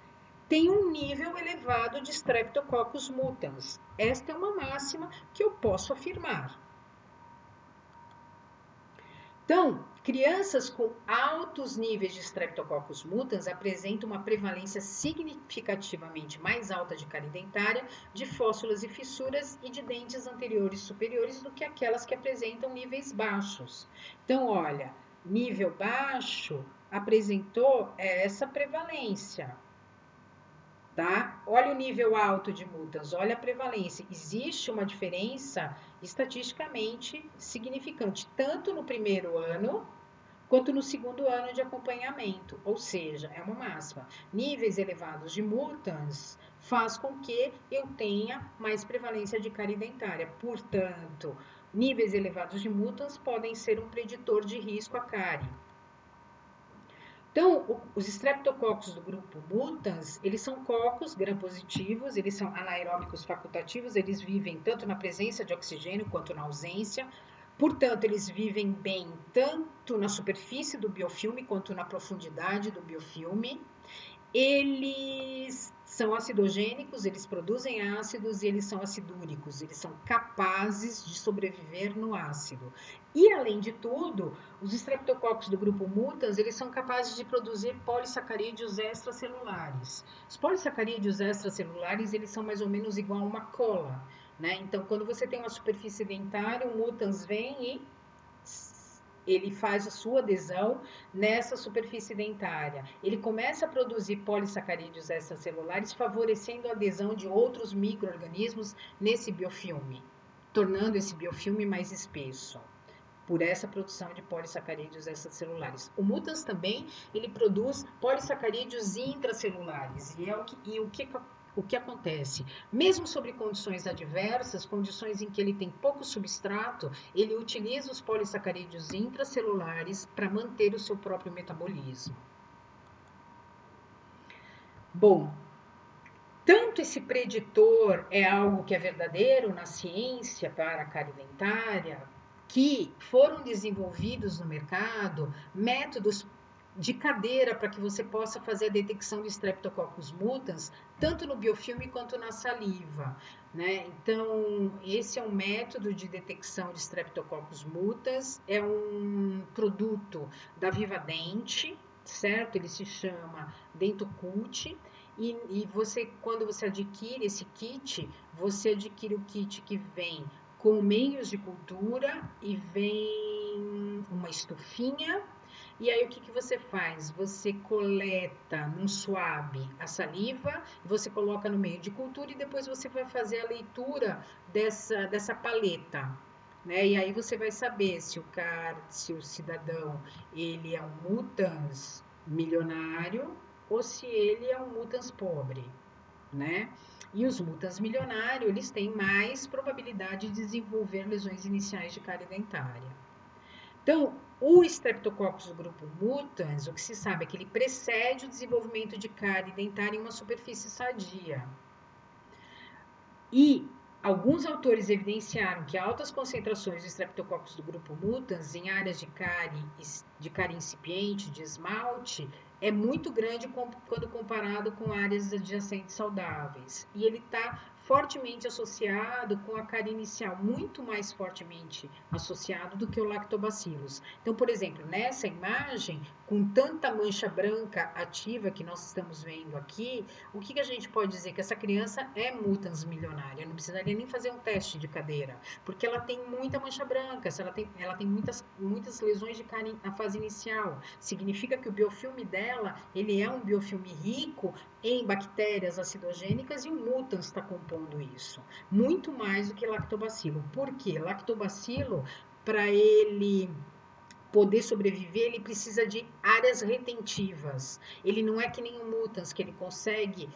têm um nível elevado de Streptococcus mutans. Esta é uma máxima que eu posso afirmar. Então, crianças com altos níveis de Streptococcus mutans apresentam uma prevalência significativamente mais alta de cárie dentária, de fóssulas e fissuras e de dentes anteriores e superiores do que aquelas que apresentam níveis baixos. Então, olha, nível baixo apresentou essa prevalência. Tá? Olha o nível alto de mutans, olha a prevalência. Existe uma diferença estatisticamente significante, tanto no primeiro ano quanto no segundo ano de acompanhamento. Ou seja, é uma máxima. Níveis elevados de mutans faz com que eu tenha mais prevalência de cárie dentária. Portanto, níveis elevados de mutans podem ser um preditor de risco à cárie. Então, os streptococcus do grupo mutans, eles são cocos gram-positivos, eles são anaeróbicos facultativos, eles vivem tanto na presença de oxigênio quanto na ausência. Portanto, eles vivem bem tanto na superfície do biofilme quanto na profundidade do biofilme. Eles são acidogênicos, eles produzem ácidos e eles são acidúricos, eles são capazes de sobreviver no ácido. E, além de tudo, os streptococcus do grupo mutans, eles são capazes de produzir polissacarídeos extracelulares. Os polissacarídeos extracelulares, eles são mais ou menos igual a uma cola, né? Então, quando você tem uma superfície dentária, o mutans vem e ele faz a sua adesão nessa superfície dentária. Ele começa a produzir polissacarídeos extracelulares, favorecendo a adesão de outros micro-organismos nesse biofilme, tornando esse biofilme mais espesso, por essa produção de polissacarídeos extracelulares. O mutans também, ele produz polissacarídeos intracelulares, e o que acontece? Mesmo sobre condições adversas, condições em que ele tem pouco substrato, ele utiliza os polissacarídeos intracelulares para manter o seu próprio metabolismo. Bom, tanto esse preditor é algo que é verdadeiro na ciência para a cárie dentária, que foram desenvolvidos no mercado métodos de cadeira para que você possa fazer a detecção de Streptococcus mutans, tanto no biofilme quanto na saliva, né? Então, esse é um método de detecção de Streptococcus mutans, é um produto da Vivadente, certo? Ele se chama Dentocult, e você, quando você adquire esse kit, você adquire o kit que vem com meios de cultura e vem uma estufinha. E aí, o que você faz? Você coleta num swab a saliva, você coloca no meio de cultura e depois você vai fazer a leitura dessa paleta, né? E aí você vai saber se o cidadão, ele é um mutans milionário ou se ele é um mutans pobre, né? E os mutans milionários, eles têm mais probabilidade de desenvolver lesões iniciais de cárie dentária. Então, o Streptococcus do grupo mutans, o que se sabe é que ele precede o desenvolvimento de cárie dentária em uma superfície sadia. E alguns autores evidenciaram que altas concentrações de Streptococcus do grupo mutans em áreas de cárie incipiente, de esmalte, é muito grande quando comparado com áreas adjacentes saudáveis. E ele está fortemente associado com a cárie inicial, muito mais fortemente associado do que o lactobacillus. Então, por exemplo, nessa imagem, com tanta mancha branca ativa que nós estamos vendo aqui, o que a gente pode dizer? Que essa criança é mutans milionária, não precisaria nem fazer um teste de cadeira, porque ela tem muita mancha branca, ela tem muitas lesões de cárie na fase inicial. Significa que o biofilme dela, ele é um biofilme rico em bactérias acidogênicas e o mutans está compondo isso. Muito mais do que lactobacilo. Por quê? Lactobacilo, para ele poder sobreviver, ele precisa de áreas retentivas. Ele não é que nem o mutans, que ele consegue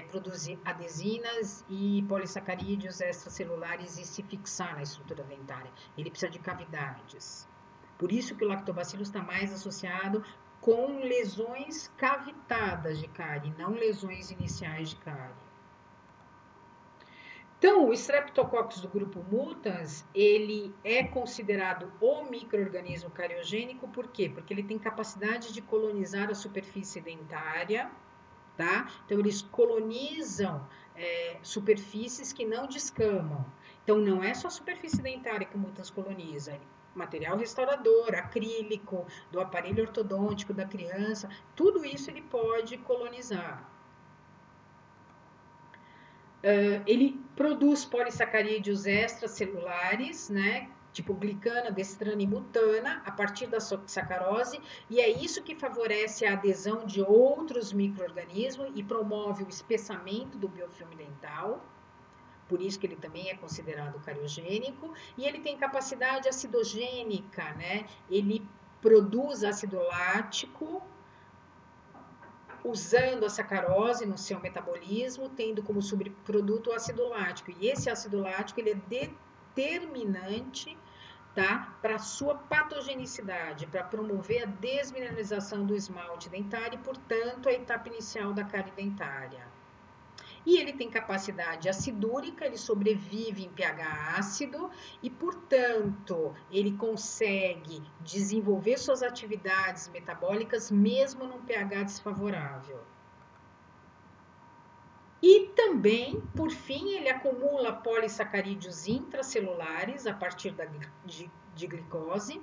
produzir adesinas e polissacarídeos extracelulares e se fixar na estrutura dentária. Ele precisa de cavidades. Por isso que o lactobacillus está mais associado com lesões cavitadas de cárie, não lesões iniciais de cárie. Então, o Streptococcus do grupo mutans, ele é considerado o micro-organismo cariogênico, por quê? Porque ele tem capacidade de colonizar a superfície dentária, tá? Então, eles colonizam superfícies que não descamam. Então, não é só a superfície dentária que o mutans coloniza, material restaurador, acrílico, do aparelho ortodôntico da criança, tudo isso ele pode colonizar. Ele produz polissacarídeos extracelulares, né? Tipo glicana, destrana e mutana, a partir da sacarose, e é isso que favorece a adesão de outros micro-organismos e promove o espessamento do biofilme dental. Por isso que ele também é considerado cariogênico, e ele tem capacidade acidogênica, né? Ele produz ácido lático, usando a sacarose no seu metabolismo, tendo como subproduto o ácido lático. E esse ácido lático ele é determinante, tá, para sua patogenicidade, para promover a desmineralização do esmalte dentário e, portanto, a etapa inicial da cárie dentária. E ele tem capacidade acidúrica, ele sobrevive em pH ácido e, portanto, ele consegue desenvolver suas atividades metabólicas mesmo num pH desfavorável. E também, por fim, ele acumula polissacarídeos intracelulares a partir de glicose,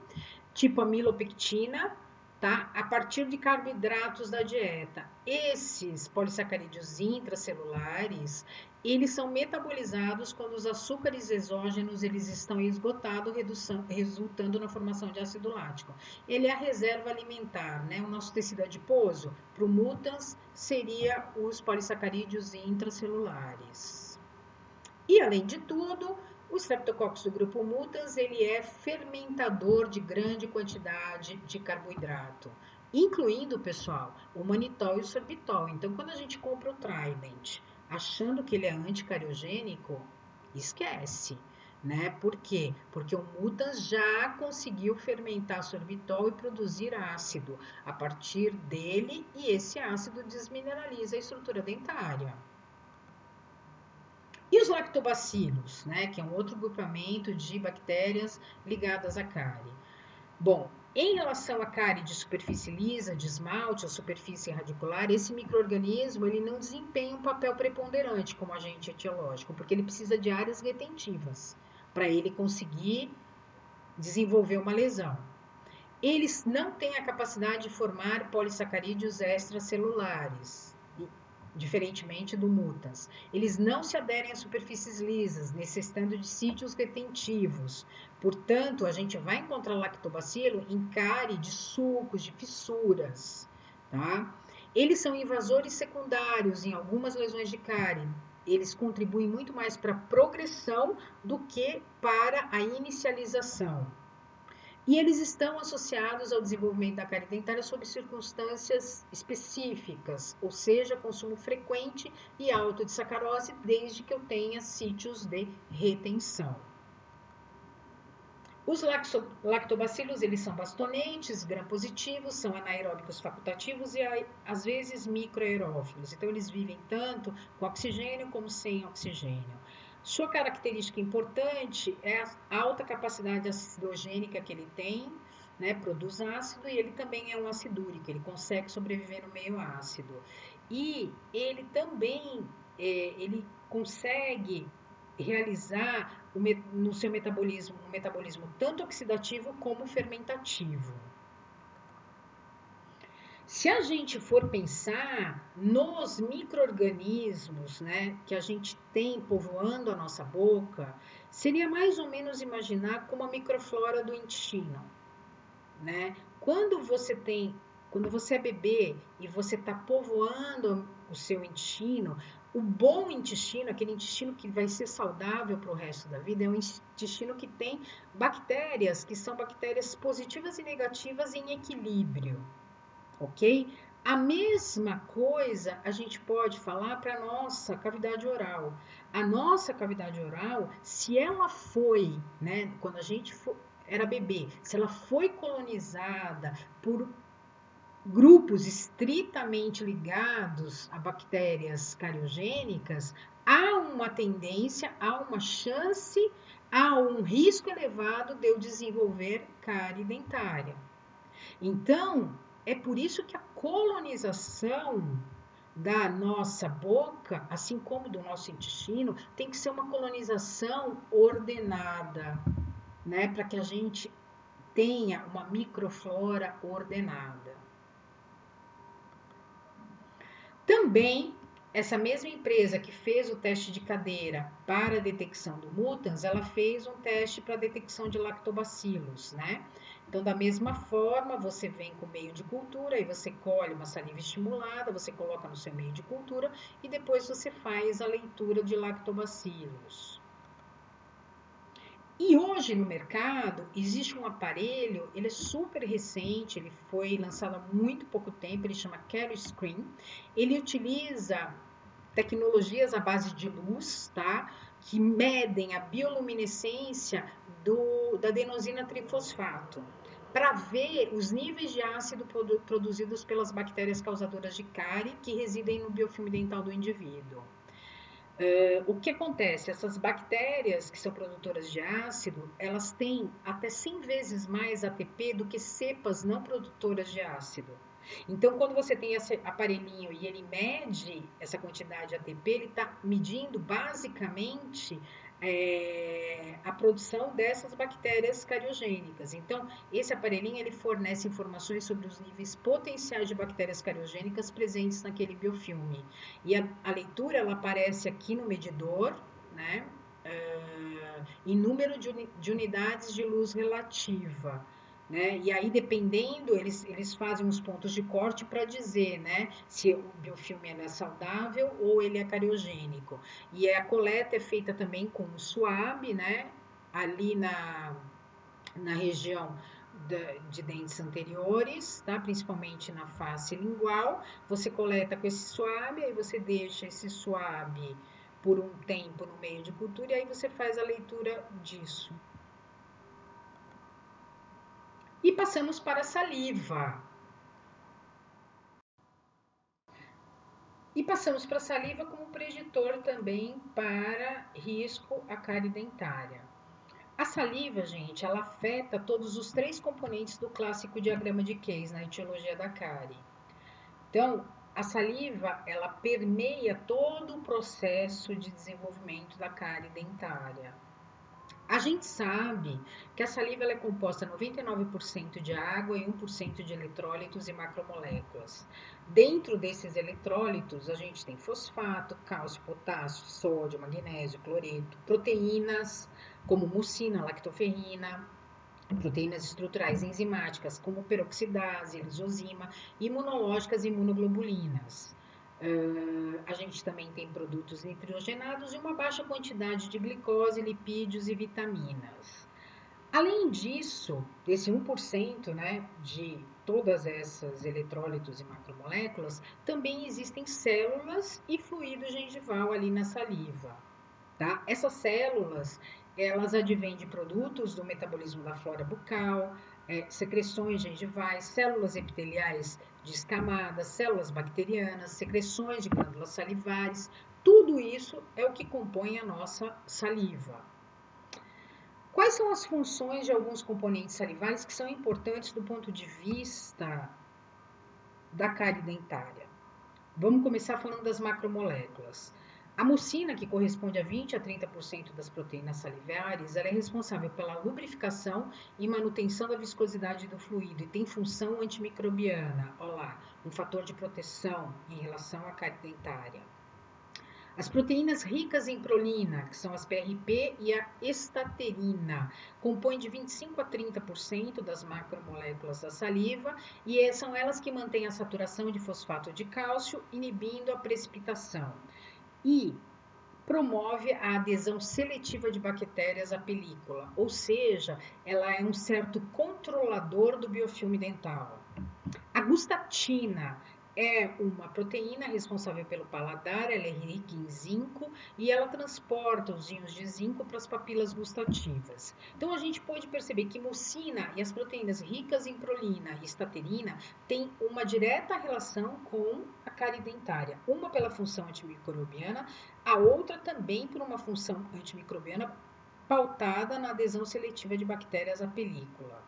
tipo amilopectina, tá? A partir de carboidratos da dieta. Esses polissacarídeos intracelulares, eles são metabolizados quando os açúcares exógenos eles estão esgotados, resultando na formação de ácido lático. Ele é a reserva alimentar, né? O nosso tecido adiposo, para o mutans, seria os polissacarídeos intracelulares. E, além de tudo, o Streptococcus do grupo mutans, ele é fermentador de grande quantidade de carboidrato, incluindo, pessoal, o manitol e o sorbitol. Então, quando a gente compra o Trident, achando que ele é anticariogênico, esquece, né? Por quê? Porque o mutans já conseguiu fermentar sorbitol e produzir ácido a partir dele, e esse ácido desmineraliza a estrutura dentária. E os lactobacilos, né, que é um outro grupamento de bactérias ligadas à cárie. Bom, em relação à cárie de superfície lisa, de esmalte, ou superfície radicular, esse micro-organismo ele não desempenha um papel preponderante como agente etiológico, porque ele precisa de áreas retentivas para ele conseguir desenvolver uma lesão. Eles não têm a capacidade de formar polissacarídeos extracelulares, diferentemente do mutans. Eles não se aderem a superfícies lisas, necessitando de sítios retentivos. Portanto, a gente vai encontrar lactobacilo em cárie de sulcos, de fissuras, tá? Eles são invasores secundários em algumas lesões de cárie. Eles contribuem muito mais para a progressão do que para a inicialização. E eles estão associados ao desenvolvimento da cárie dentária sob circunstâncias específicas, ou seja, consumo frequente e alto de sacarose, desde que eu tenha sítios de retenção. Os lactobacilos, eles são bastonentes, gram-positivos, são anaeróbicos facultativos e, às vezes, microaerófilos. Então, eles vivem tanto com oxigênio como sem oxigênio. Sua característica importante é a alta capacidade acidogênica que ele tem, né, produz ácido, e ele também é um acidúrico, ele consegue sobreviver no meio ácido. E ele também ele consegue realizar no seu metabolismo um metabolismo tanto oxidativo como fermentativo. Se a gente for pensar nos micro-organismos, né, que a gente tem povoando a nossa boca, seria mais ou menos imaginar como a microflora do intestino, né? Quando você é bebê e você está povoando o seu intestino, O bom intestino, aquele intestino que vai ser saudável para o resto da vida, é um intestino que tem bactérias, que são bactérias positivas e negativas em equilíbrio, ok? A mesma coisa a gente pode falar para a nossa cavidade oral. A nossa cavidade oral, se ela foi, né, quando a gente era bebê, se ela foi colonizada por grupos estritamente ligados a bactérias cariogênicas, há uma tendência, há uma chance, há um risco elevado de eu desenvolver cárie dentária. Então, é por isso que a colonização da nossa boca, assim como do nosso intestino, tem que ser uma colonização ordenada, né? Para que a gente tenha uma microflora ordenada. Também, essa mesma empresa que fez o teste de cadeira para a detecção do mutans, ela fez um teste para a detecção de lactobacilos, né? Então, da mesma forma, você vem com o meio de cultura, aí você colhe uma saliva estimulada, você coloca no seu meio de cultura e depois você faz a leitura de lactobacilos. E hoje no mercado existe um aparelho, ele é super recente, ele foi lançado há muito pouco tempo, ele chama CarrieScreen. Ele utiliza tecnologias à base de luz, tá? Que medem a bioluminescência da adenosina trifosfato, para ver os níveis de ácido produzidos pelas bactérias causadoras de cárie que residem no biofilme dental do indivíduo. O que acontece? Essas bactérias que são produtoras de ácido, elas têm até 100 vezes mais ATP do que cepas não produtoras de ácido. Então, quando você tem esse aparelhinho e ele mede essa quantidade de ATP, ele está medindo basicamente a produção dessas bactérias cariogênicas. Então, esse aparelhinho ele fornece informações sobre os níveis potenciais de bactérias cariogênicas presentes naquele biofilme. E a leitura ela aparece aqui no medidor, né? Em número de unidades de luz relativa. Né? E aí, dependendo, eles fazem uns pontos de corte para dizer, né, se o biofilme é saudável ou ele é cariogênico. E a coleta é feita também com um suave, né, ali na região de dentes anteriores, tá? Principalmente na face lingual. Você coleta com esse suave, aí você deixa esse suave por um tempo no meio de cultura e aí você faz a leitura disso. E passamos para a saliva. E passamos para a saliva como preditor também para risco à cárie dentária. A saliva, gente, ela afeta todos os 3 componentes do clássico diagrama de Case na etiologia da cárie. Então, a saliva, ela permeia todo o processo de desenvolvimento da cárie dentária. A gente sabe que a saliva ela é composta 99% de água e 1% de eletrólitos e macromoléculas. Dentro desses eletrólitos, a gente tem fosfato, cálcio, potássio, sódio, magnésio, cloreto, proteínas como mucina, lactoferrina, proteínas estruturais enzimáticas como peroxidase, lisozima, imunológicas e imunoglobulinas. A gente também tem produtos nitrogenados e uma baixa quantidade de glicose, lipídios e vitaminas. Além disso, desse 1%, né, de todas essas eletrólitos e macromoléculas, também existem células e fluido gengival ali na saliva. Tá? Essas células, elas advêm de produtos do metabolismo da flora bucal, secreções gengivais, células epiteliais descamadas, células bacterianas, secreções de glândulas salivares, tudo isso é o que compõe a nossa saliva. Quais são as funções de alguns componentes salivares que são importantes do ponto de vista da cárie dentária? Vamos começar falando das macromoléculas. A mucina, que corresponde a 20 a 30% das proteínas salivares, ela é responsável pela lubrificação e manutenção da viscosidade do fluido e tem função antimicrobiana, olha lá, um fator de proteção em relação à cárie dentária. As proteínas ricas em prolina, que são as PRP e a estaterina, compõem de 25 a 30% das macromoléculas da saliva e são elas que mantêm a saturação de fosfato de cálcio, inibindo a precipitação. e promove a adesão seletiva de bactérias à película, ou seja, ela é um certo controlador do biofilme dental. A gustatina é uma proteína responsável pelo paladar, ela é rica em zinco e ela transporta os íons de zinco para as papilas gustativas. Então a gente pode perceber que mucina e as proteínas ricas em prolina e estaterina têm uma direta relação com a cárie dentária, uma pela função antimicrobiana, a outra também por uma função antimicrobiana pautada na adesão seletiva de bactérias à película.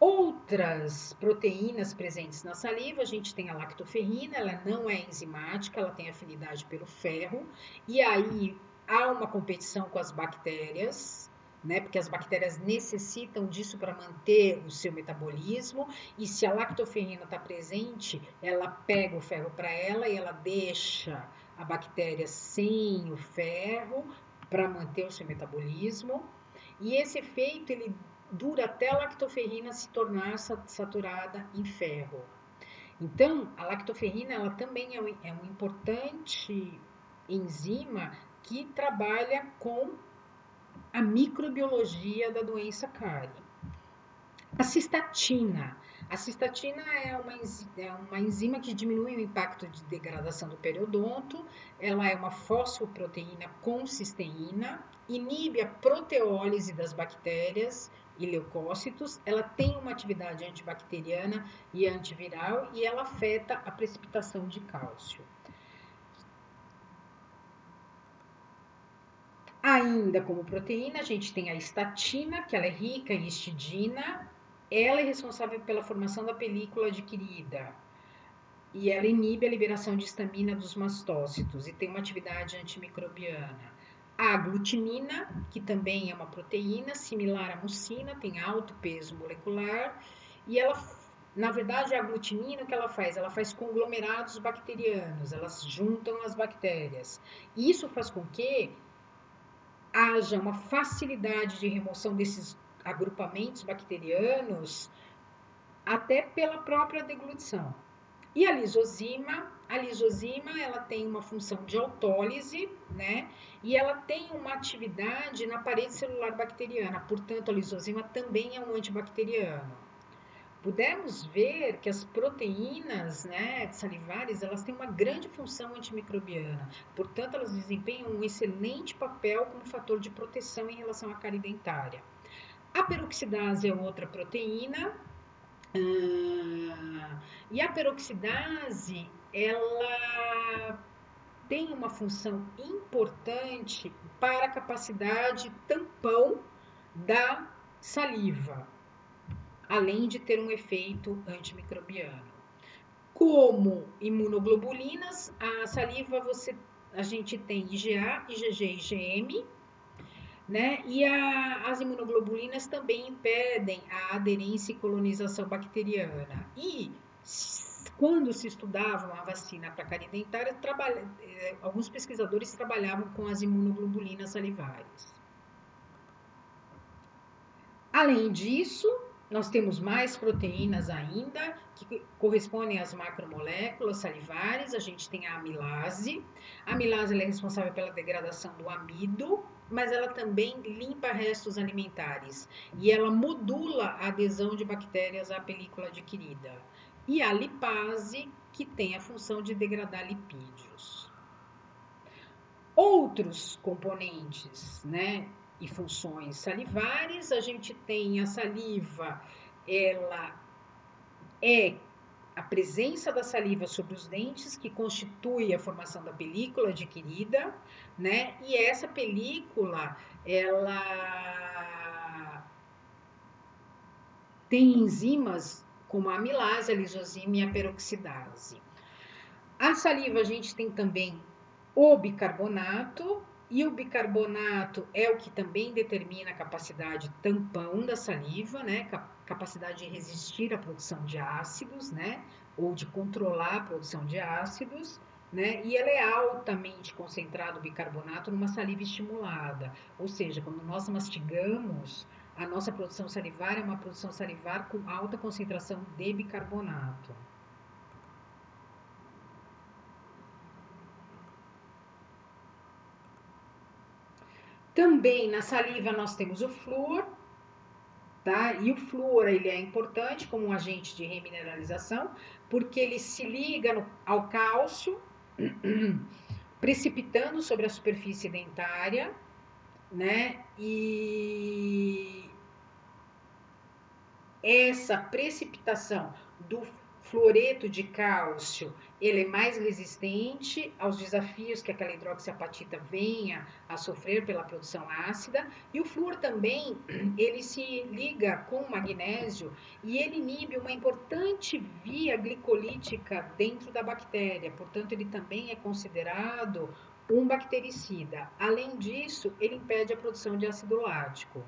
Outras proteínas presentes na saliva, a gente tem a lactoferrina, ela não é enzimática, ela tem afinidade pelo ferro, e aí há uma competição com as bactérias, né? Porque as bactérias necessitam disso para manter o seu metabolismo, e se a lactoferrina está presente, ela pega o ferro para ela e ela deixa a bactéria sem o ferro para manter o seu metabolismo. E esse efeito ele dura até a lactoferrina se tornar saturada em ferro. Então, a lactoferrina ela também é um importante enzima que trabalha com a microbiologia da doença cárie. A cistatina. A cistatina é uma enzima que diminui o impacto de degradação do periodonto. Ela é uma fosfoproteína com cisteína, inibe a proteólise das bactérias e leucócitos. Ela tem uma atividade antibacteriana e antiviral e ela afeta a precipitação de cálcio. Ainda como proteína, a gente tem a estatina, que ela é rica em histidina. Ela é responsável pela formação da película adquirida e ela inibe a liberação de histamina dos mastócitos e tem uma atividade antimicrobiana. A aglutinina, que também é uma proteína similar à mucina, tem alto peso molecular e ela, na verdade, a aglutinina o que ela faz? Ela faz conglomerados bacterianos, elas juntam as bactérias. Isso faz com que haja uma facilidade de remoção desses agrupamentos bacterianos até pela própria deglutição. E a lisozima ela tem uma função de autólise, né? E ela tem uma atividade na parede celular bacteriana, portanto a lisozima também é um antibacteriano. Pudemos ver que as proteínas, né, salivares, elas têm uma grande função antimicrobiana, portanto elas desempenham um excelente papel como fator de proteção em relação à cárie dentária. A peroxidase é outra proteína, e a peroxidase, ela tem uma função importante para a capacidade tampão da saliva, além de ter um efeito antimicrobiano. Como imunoglobulinas, a saliva a gente tem IgA, IgG e IgM, né? E as imunoglobulinas também impedem a aderência e colonização bacteriana. E quando se estudava a vacina para cárie dentária, alguns pesquisadores trabalhavam com as imunoglobulinas salivares. Além disso, nós temos mais proteínas ainda, que correspondem às macromoléculas salivares. A gente tem a amilase. A amilase ela é responsável pela degradação do amido, mas ela também limpa restos alimentares. E ela modula a adesão de bactérias à película adquirida. E a lipase, que tem a função de degradar lipídios. Outros componentes, né? E funções salivares, a gente tem a saliva, ela é a presença da saliva sobre os dentes que constitui a formação da película adquirida, né? E essa película, ela tem enzimas como a amilase, a lisozima e a peroxidase. A saliva a gente tem também o bicarbonato, e o bicarbonato é o que também determina a capacidade tampão da saliva, né? Capacidade de resistir à produção de ácidos, né? Ou de controlar a produção de ácidos, né? E ela é altamente concentrado o bicarbonato numa saliva estimulada. Ou seja, quando nós mastigamos, a nossa produção salivar é uma produção salivar com alta concentração de bicarbonato. Também na saliva nós temos o flúor, tá? E o flúor ele é importante como um agente de remineralização, porque ele se liga ao cálcio, precipitando sobre a superfície dentária, né? E essa precipitação do fluoreto de cálcio, ele é mais resistente aos desafios que aquela hidroxiapatita venha a sofrer pela produção ácida, e o flúor também, ele se liga com o magnésio e ele inibe uma importante via glicolítica dentro da bactéria, portanto ele também é considerado um bactericida. Além disso, ele impede a produção de ácido lático.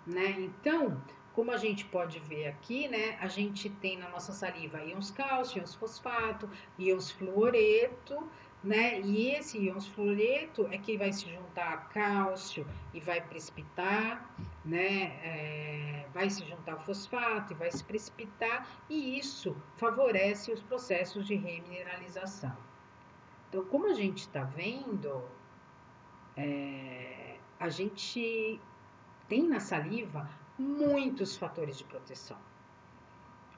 Né? Então, como a gente pode ver aqui, né, a gente tem na nossa saliva íons cálcio, íons fosfato, íons fluoreto, né? E esse íons fluoreto é que vai se juntar a cálcio e vai precipitar, né? Vai se juntar ao fosfato e vai se precipitar, e isso favorece os processos de remineralização. Então, como a gente está vendo, a gente tem na saliva muitos fatores de proteção.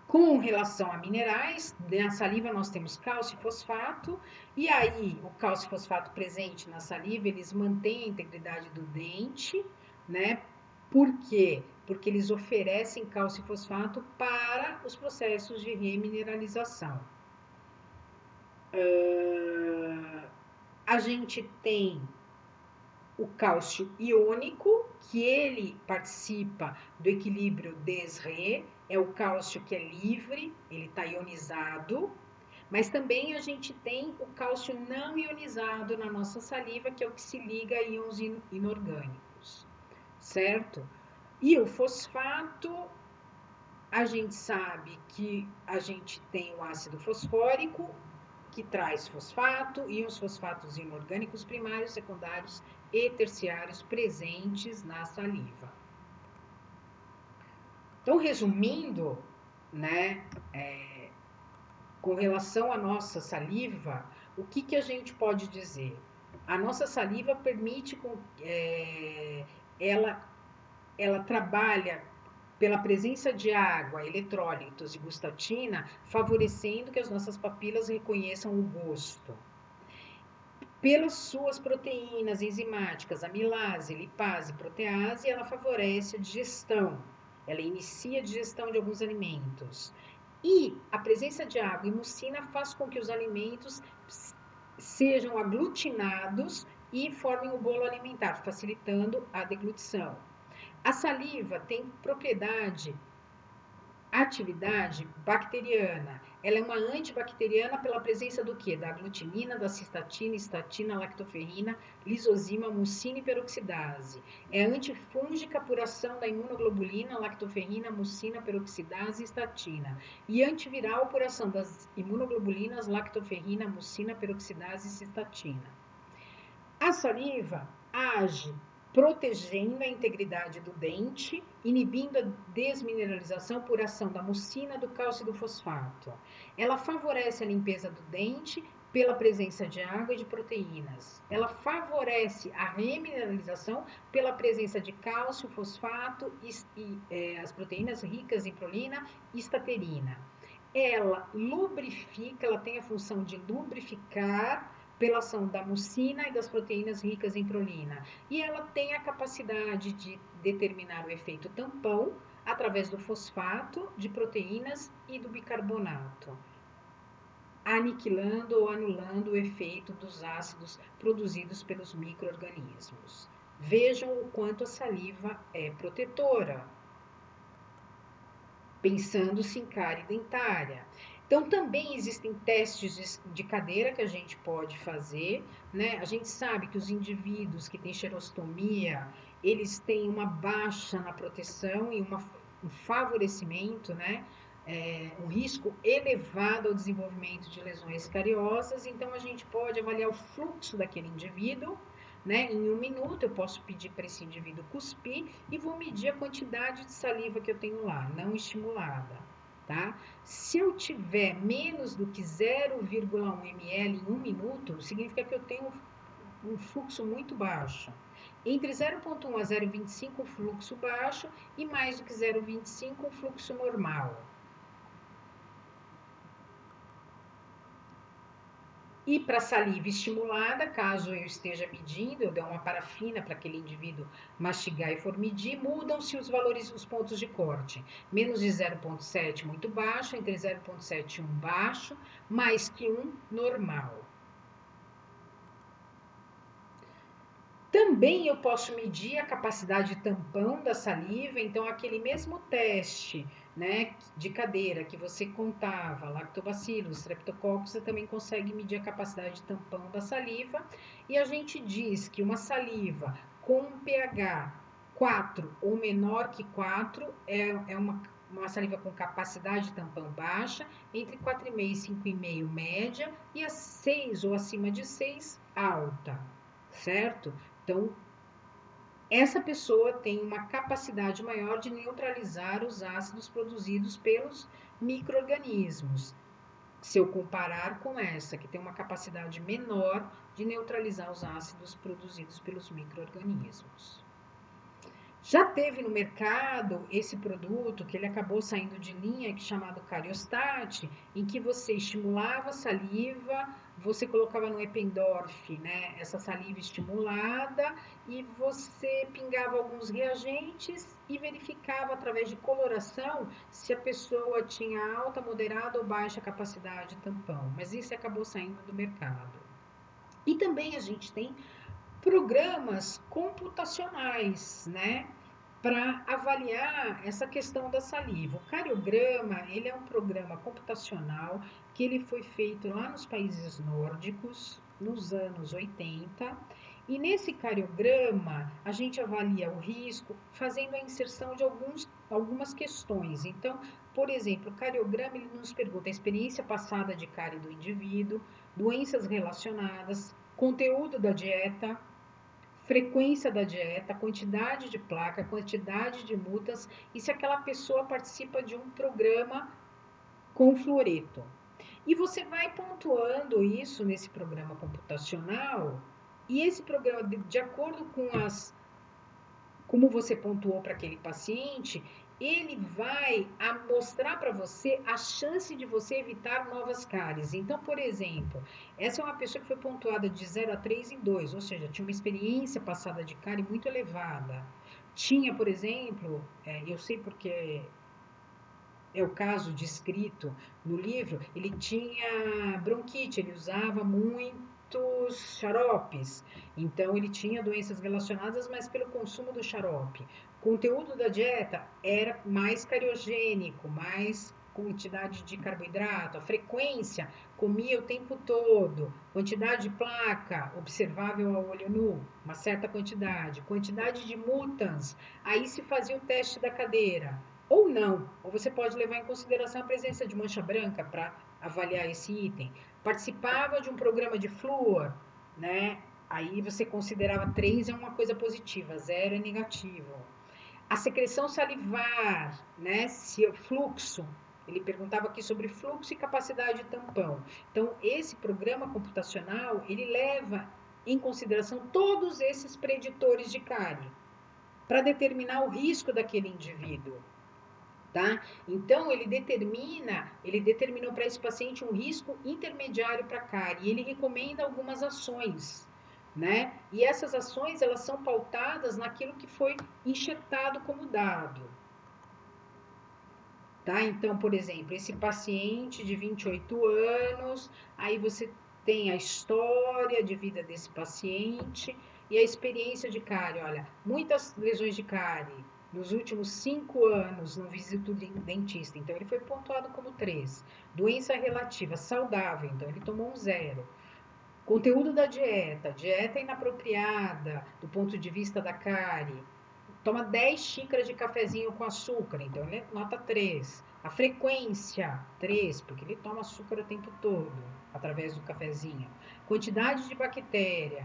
Com relação a minerais, na saliva nós temos cálcio e fosfato, e aí o cálcio e fosfato presente na saliva, eles mantêm a integridade do dente, né? Por quê? Porque eles oferecem cálcio e fosfato para os processos de remineralização. A gente tem o cálcio iônico, que ele participa do equilíbrio Des-Re, é o cálcio que é livre, ele está ionizado, mas também a gente tem o cálcio não ionizado na nossa saliva, que é o que se liga a íons inorgânicos, certo? E o fosfato, a gente sabe que a gente tem o ácido fosfórico, que traz fosfato e os fosfatos inorgânicos primários, secundários e terciários presentes na saliva. Então, resumindo, né, com relação à nossa saliva, o que a gente pode dizer? A nossa saliva permite, ela trabalha pela presença de água, eletrólitos e gustatina, favorecendo que as nossas papilas reconheçam o gosto. Pelas suas proteínas enzimáticas, amilase, lipase, protease, ela favorece a digestão. Ela inicia a digestão de alguns alimentos. E a presença de água e mucina faz com que os alimentos sejam aglutinados e formem o bolo alimentar, facilitando a deglutição. A saliva tem atividade bacteriana. Ela é uma antibacteriana pela presença do quê? Da aglutinina, da cistatina, estatina, lactoferrina, lisozima, mucina e peroxidase. É antifúngica por ação da imunoglobulina, lactoferrina, mucina, peroxidase e estatina. E antiviral por ação das imunoglobulinas, lactoferrina, mucina, peroxidase e cistatina. A saliva age protegendo a integridade do dente, inibindo a desmineralização por ação da mucina, do cálcio e do fosfato. Ela favorece a limpeza do dente pela presença de água e de proteínas. Ela favorece a remineralização pela presença de cálcio, fosfato e as proteínas ricas em prolina e estaterina. Ela lubrifica, ela tem a função de lubrificar pela ação da mucina e das proteínas ricas em prolina. E ela tem a capacidade de determinar o efeito tampão através do fosfato, de proteínas e do bicarbonato, aniquilando ou anulando o efeito dos ácidos produzidos pelos micro-organismos. Vejam o quanto a saliva é protetora, pensando-se em cárie dentária. Então, também existem testes de cadeira que a gente pode fazer, né? A gente sabe que os indivíduos que têm xerostomia, eles têm uma baixa na proteção e um favorecimento, né? Um risco elevado ao desenvolvimento de lesões cariosas. Então, a gente pode avaliar o fluxo daquele indivíduo, né? Em 1 minuto eu posso pedir para esse indivíduo cuspir e vou medir a quantidade de saliva que eu tenho lá, não estimulada, tá? Se eu tiver menos do que 0,1 ml em 1 minuto, significa que eu tenho um fluxo muito baixo. Entre 0,1 a 0,25 um fluxo baixo e mais do que 0,25 um fluxo normal. E para saliva estimulada, caso eu esteja medindo, eu der uma parafina para aquele indivíduo mastigar e for medir, mudam-se os valores, os pontos de corte. Menos de 0,7 muito baixo, entre 0,7 e 1 baixo, mais que 1 normal. Também eu posso medir a capacidade de tampão da saliva, então aquele mesmo teste, né, de cadeira que você contava, lactobacillus, streptococcus, você também consegue medir a capacidade de tampão da saliva. E a gente diz que uma saliva com um pH 4 ou menor que 4 é uma saliva com capacidade de tampão baixa, entre 4,5 e 5,5 média, e a 6 ou acima de 6 alta, certo? Então, essa pessoa tem uma capacidade maior de neutralizar os ácidos produzidos pelos micro-organismos. Se eu comparar com essa, que tem uma capacidade menor de neutralizar os ácidos produzidos pelos micro-organismos. Já teve no mercado esse produto que ele acabou saindo de linha, que é chamado Cariostat, em que você estimulava a saliva, você colocava no Eppendorf, né, essa saliva estimulada, e você pingava alguns reagentes e verificava através de coloração se a pessoa tinha alta, moderada ou baixa capacidade de tampão. Mas isso acabou saindo do mercado. E também a gente tem programas computacionais, né, para avaliar essa questão da saliva. O cariograma, ele é um programa computacional que ele foi feito lá nos países nórdicos, nos anos 80, e nesse cariograma a gente avalia o risco fazendo a inserção de algumas questões. Então, por exemplo, o cariograma ele nos pergunta a experiência passada de cárie do indivíduo, doenças relacionadas, conteúdo da dieta, frequência da dieta, quantidade de placa, quantidade de multas e se aquela pessoa participa de um programa com fluoreto. E você vai pontuando isso nesse programa computacional e esse programa, de acordo com como você pontuou para aquele paciente, ele vai mostrar para você a chance de você evitar novas cáries. Então, por exemplo, essa é uma pessoa que foi pontuada de 0 a 3 em 2, ou seja, tinha uma experiência passada de cárie muito elevada. Tinha, por exemplo, eu sei porque é o caso descrito no livro, ele tinha bronquite, ele usava muitos xaropes, então ele tinha doenças relacionadas, mas pelo consumo do xarope. O conteúdo da dieta era mais cariogênico, mais quantidade de carboidrato, a frequência, comia o tempo todo, quantidade de placa observável ao olho nu, uma certa quantidade de mutans, aí se fazia o teste da cadeira, ou não, ou você pode levar em consideração a presença de mancha branca para avaliar esse item. Participava de um programa de flúor, né? Aí você considerava 3 é uma coisa positiva, 0 é negativo. A secreção salivar, né? Se o fluxo, ele perguntava aqui sobre fluxo e capacidade de tampão. Então, esse programa computacional, ele leva em consideração todos esses preditores de cárie para determinar o risco daquele indivíduo. Tá? Então, ele determinou para esse paciente um risco intermediário para cárie e ele recomenda algumas ações, né? E essas ações, elas são pautadas naquilo que foi enxertado como dado. Tá? Então, por exemplo, esse paciente de 28 anos, aí você tem a história de vida desse paciente e a experiência de cárie. Olha, muitas lesões de cárie, nos últimos 5 anos não visitou dentista, então ele foi pontuado como 3. Doença relativa saudável, então ele tomou um 0. Conteúdo da dieta inapropriada do ponto de vista da cárie. Toma 10 xícaras de cafezinho com açúcar, então ele nota 3. A frequência, 3, porque ele toma açúcar o tempo todo, através do cafezinho. Quantidade de bactéria,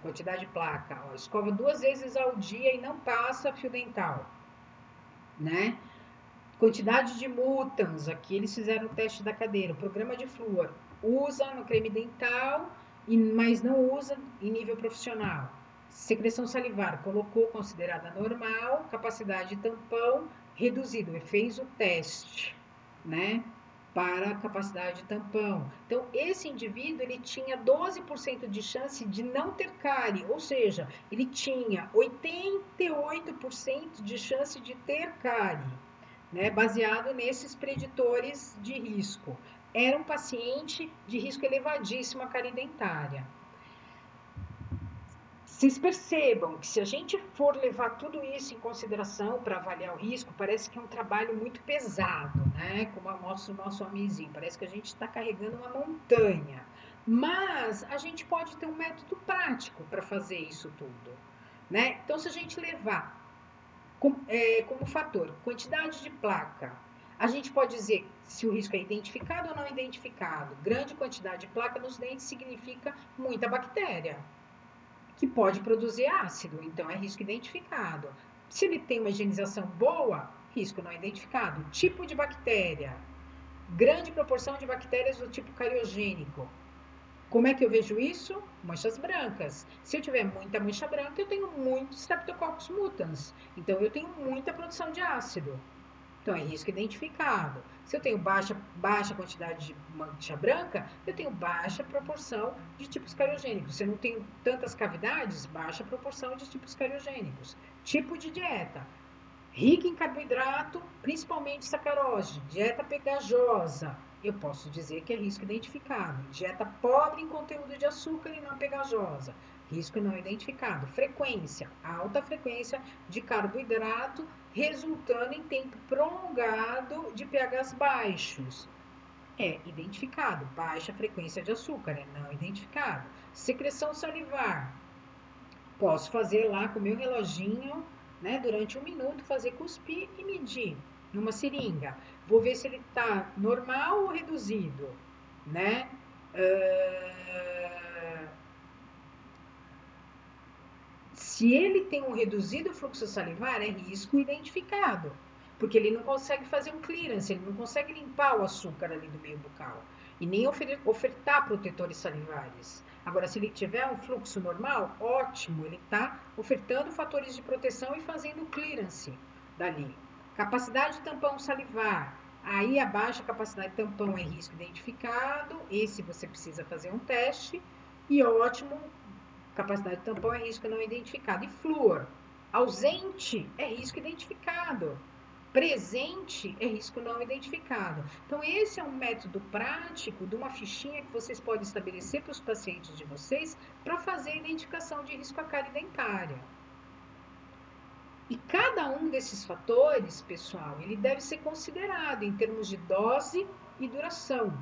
quantidade de placa, ó, escova 2 vezes ao dia e não passa fio dental, né? Quantidade de mutans, aqui eles fizeram o teste da cadeira, o programa de flúor, usa no creme dental mas não usa em nível profissional. Secreção salivar, colocou considerada normal, capacidade de tampão reduzido, fez o teste, né? Para a capacidade de tampão. Então, esse indivíduo ele tinha 12% de chance de não ter cárie, ou seja, ele tinha 88% de chance de ter cárie, né, baseado nesses preditores de risco. Era um paciente de risco elevadíssimo à cárie dentária. Vocês percebam que se a gente for levar tudo isso em consideração para avaliar o risco, parece que é um trabalho muito pesado, né? Como mostra o nosso homenzinho, parece que a gente está carregando uma montanha. Mas a gente pode ter um método prático para fazer isso tudo, né? Então, se a gente levar como fator quantidade de placa, a gente pode dizer se o risco é identificado ou não identificado. Grande quantidade de placa nos dentes significa muita bactéria, que pode produzir ácido, então é risco identificado. Se ele tem uma higienização boa, risco não identificado. Tipo de bactéria, grande proporção de bactérias do tipo cariogênico. Como é que eu vejo isso? Manchas brancas. Se eu tiver muita mancha branca, eu tenho muitos Streptococcus mutans. Então eu tenho muita produção de ácido. Então, é risco identificado. Se eu tenho baixa quantidade de mancha branca, eu tenho baixa proporção de tipos cariogênicos. Se eu não tenho tantas cavidades, baixa proporção de tipos cariogênicos. Tipo de dieta. Rica em carboidrato, principalmente sacarose. Dieta pegajosa. Eu posso dizer que é risco identificado. Dieta pobre em conteúdo de açúcar e não pegajosa. Risco não identificado. Frequência. Alta frequência de carboidrato resultando em tempo prolongado de pHs baixos. É identificado. Baixa frequência de açúcar, é não identificado. Secreção salivar. Posso fazer lá com o meu reloginho, né, durante 1 minuto, fazer cuspir e medir numa seringa. Vou ver se ele está normal ou reduzido, né? Se ele tem um reduzido fluxo salivar, é risco identificado, porque ele não consegue fazer um clearance, ele não consegue limpar o açúcar ali do meio bucal e nem ofertar protetores salivares. Agora, se ele tiver um fluxo normal, ótimo, ele está ofertando fatores de proteção e fazendo clearance dali. Capacidade de tampão salivar. Aí a baixa capacidade de tampão é risco identificado, esse você precisa fazer um teste, e ótimo, capacidade de tampão é risco não identificado. E flúor, ausente é risco identificado. Presente é risco não identificado. Então, esse é um método prático de uma fichinha que vocês podem estabelecer para os pacientes de vocês para fazer a identificação de risco à cárie dentária. E cada um desses fatores, pessoal, ele deve ser considerado em termos de dose e duração.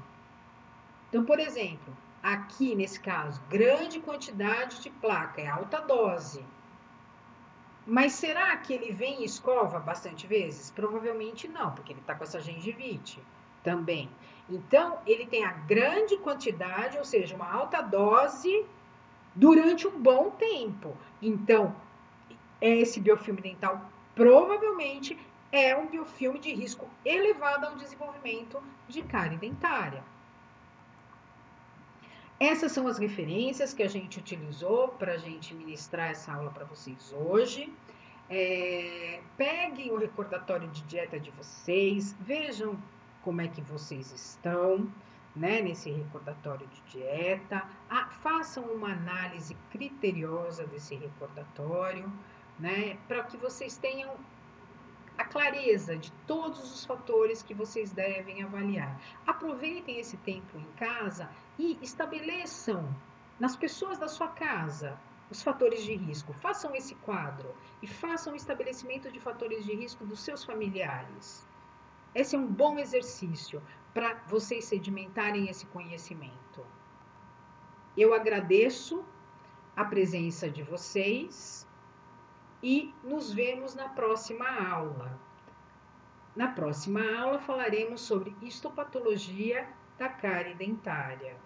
Então, por exemplo, aqui nesse caso, grande quantidade de placa, é alta dose. Mas será que ele vem e escova bastante vezes? Provavelmente não, porque ele está com essa gengivite também. Então, ele tem a grande quantidade, ou seja, uma alta dose durante um bom tempo. Então, esse biofilme dental provavelmente é um biofilme de risco elevado ao desenvolvimento de cárie dentária. Essas são as referências que a gente utilizou para a gente ministrar essa aula para vocês hoje. Peguem o recordatório de dieta de vocês, vejam como é que vocês estão, né, nesse recordatório de dieta. Façam uma análise criteriosa desse recordatório, né, para que vocês tenham a clareza de todos os fatores que vocês devem avaliar. Aproveitem esse tempo em casa e estabeleçam nas pessoas da sua casa os fatores de risco. Façam esse quadro e façam o estabelecimento de fatores de risco dos seus familiares. Esse é um bom exercício para vocês sedimentarem esse conhecimento. Eu agradeço a presença de vocês e nos vemos na próxima aula. Na próxima aula falaremos sobre histopatologia da cárie dentária.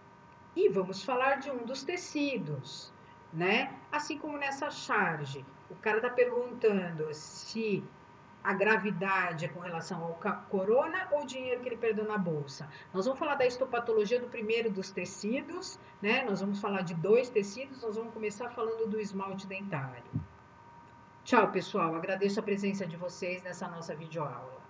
E vamos falar de um dos tecidos, né? Assim como nessa charge, o cara está perguntando se A gravidade é com relação ao corona ou o dinheiro que ele perdeu na bolsa? Nós vamos falar da histopatologia do primeiro dos tecidos, né? Nós vamos falar de 2 tecidos, nós vamos começar falando do esmalte dentário. Tchau, pessoal. Agradeço a presença de vocês nessa nossa videoaula.